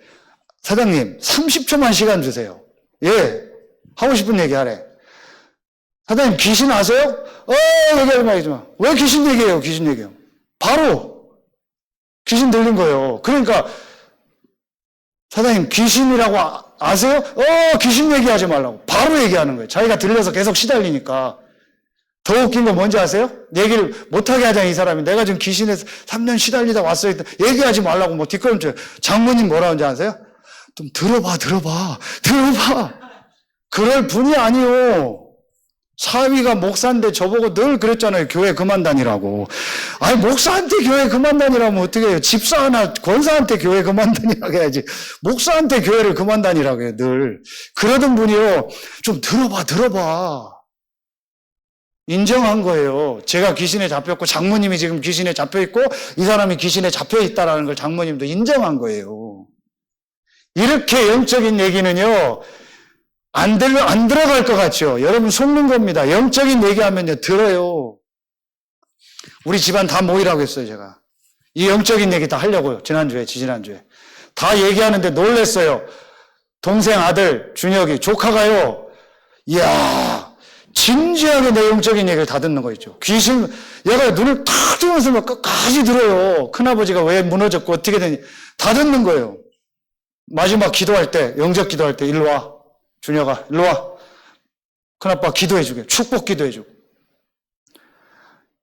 사장님 30초만 시간 주세요. 예, 하고 싶은 얘기 하래. 사장님 귀신 아세요? 얘기하지 말지 마. 왜 귀신 얘기해요? 귀신 얘기해요. 바로 귀신 들린 거예요. 그러니까 사장님 귀신이라고 아세요? 귀신 얘기하지 말라고. 바로 얘기하는 거예요. 자기가 들려서 계속 시달리니까. 더 웃긴 건 뭔지 아세요? 얘기를 못하게 하자 이 사람이. 내가 지금 귀신에서 3년 시달리다 왔어요. 얘기하지 말라고 뭐 뒷걸음질. 장모님 뭐라 하는지 아세요? 좀 들어봐. 그럴 분이 아니요. 사위가 목사인데 저보고 늘 그랬잖아요. 교회 그만 다니라고. 아니 목사한테 교회 그만 다니라면 어떻게 해요? 집사나 권사한테 교회 그만 다니라고 해야지. 목사한테 교회를 그만 다니라고 해요. 늘. 그러던 분이요. 좀 들어봐. 인정한 거예요. 제가 귀신에 잡혔고 장모님이 지금 귀신에 잡혀있고 이 사람이 귀신에 잡혀있다라는 걸 장모님도 인정한 거예요. 이렇게 영적인 얘기는요. 안 들어갈 것 같죠? 여러분 속는 겁니다. 영적인 얘기하면요. 들어요. 우리 집안 다 모이라고 했어요. 제가. 이 영적인 얘기 다 하려고요. 지지난주에. 다 얘기하는데 놀랬어요. 동생 아들 준혁이 조카가요. 이야 진지하게 내 영적인 얘기를 다 듣는 거 있죠. 귀신 얘가 눈을 탁 뜨면서 막 끝까지 들어요. 큰아버지가 왜 무너졌고 어떻게 되니 다 듣는 거예요. 마지막 기도할 때 영적 기도할 때 일로 와. 준혁아 일로 와. 큰아빠 기도해주게, 축복 기도해주고.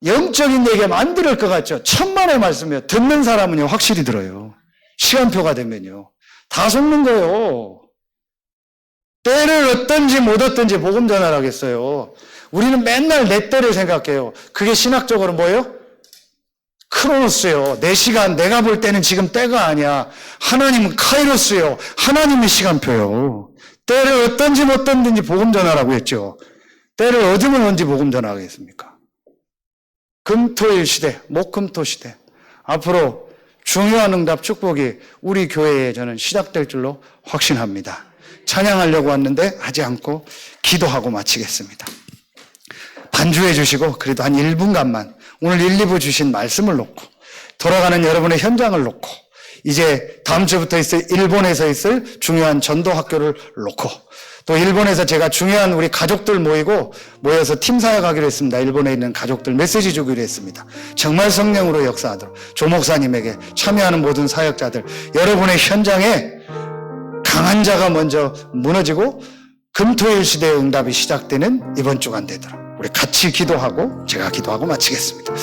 영적인 얘기하면 안 들을 것 같죠? 천만의 말씀이에요. 듣는 사람은요, 확실히 들어요. 시간표가 되면요. 다 속는 거예요. 때를 얻든지 못 얻든지 복음 전하라겠어요. 우리는 맨날 내 때를 생각해요. 그게 신학적으로 뭐예요? 크로노스예요. 내 시간, 내가 볼 때는 지금 때가 아니야. 하나님은 카이로스예요. 하나님의 시간표예요. 때를 얻든지 못 얻든지 복음 전하라고 했죠. 때를 얻으면 언제 복음 전하겠습니까? 금토일 시대, 목금토 시대. 앞으로 중요한 응답 축복이 우리 교회에 저는 시작될 줄로 확신합니다. 찬양하려고 왔는데 하지 않고 기도하고 마치겠습니다. 반주해 주시고 그래도 한 1분간만 오늘 1, 2부 주신 말씀을 놓고 돌아가는 여러분의 현장을 놓고 이제 다음 주부터 일본에서 있을 중요한 전도 학교를 놓고 또 일본에서 제가 중요한 우리 가족들 모여서 팀 사역하기로 했습니다. 일본에 있는 가족들 메시지 주기로 했습니다. 정말 성령으로 역사하도록 조 목사님에게 참여하는 모든 사역자들 여러분의 현장에 강한 자가 먼저 무너지고 금토일 시대의 응답이 시작되는 이번 주간 되도록 우리 같이 기도하고 제가 기도하고 마치겠습니다.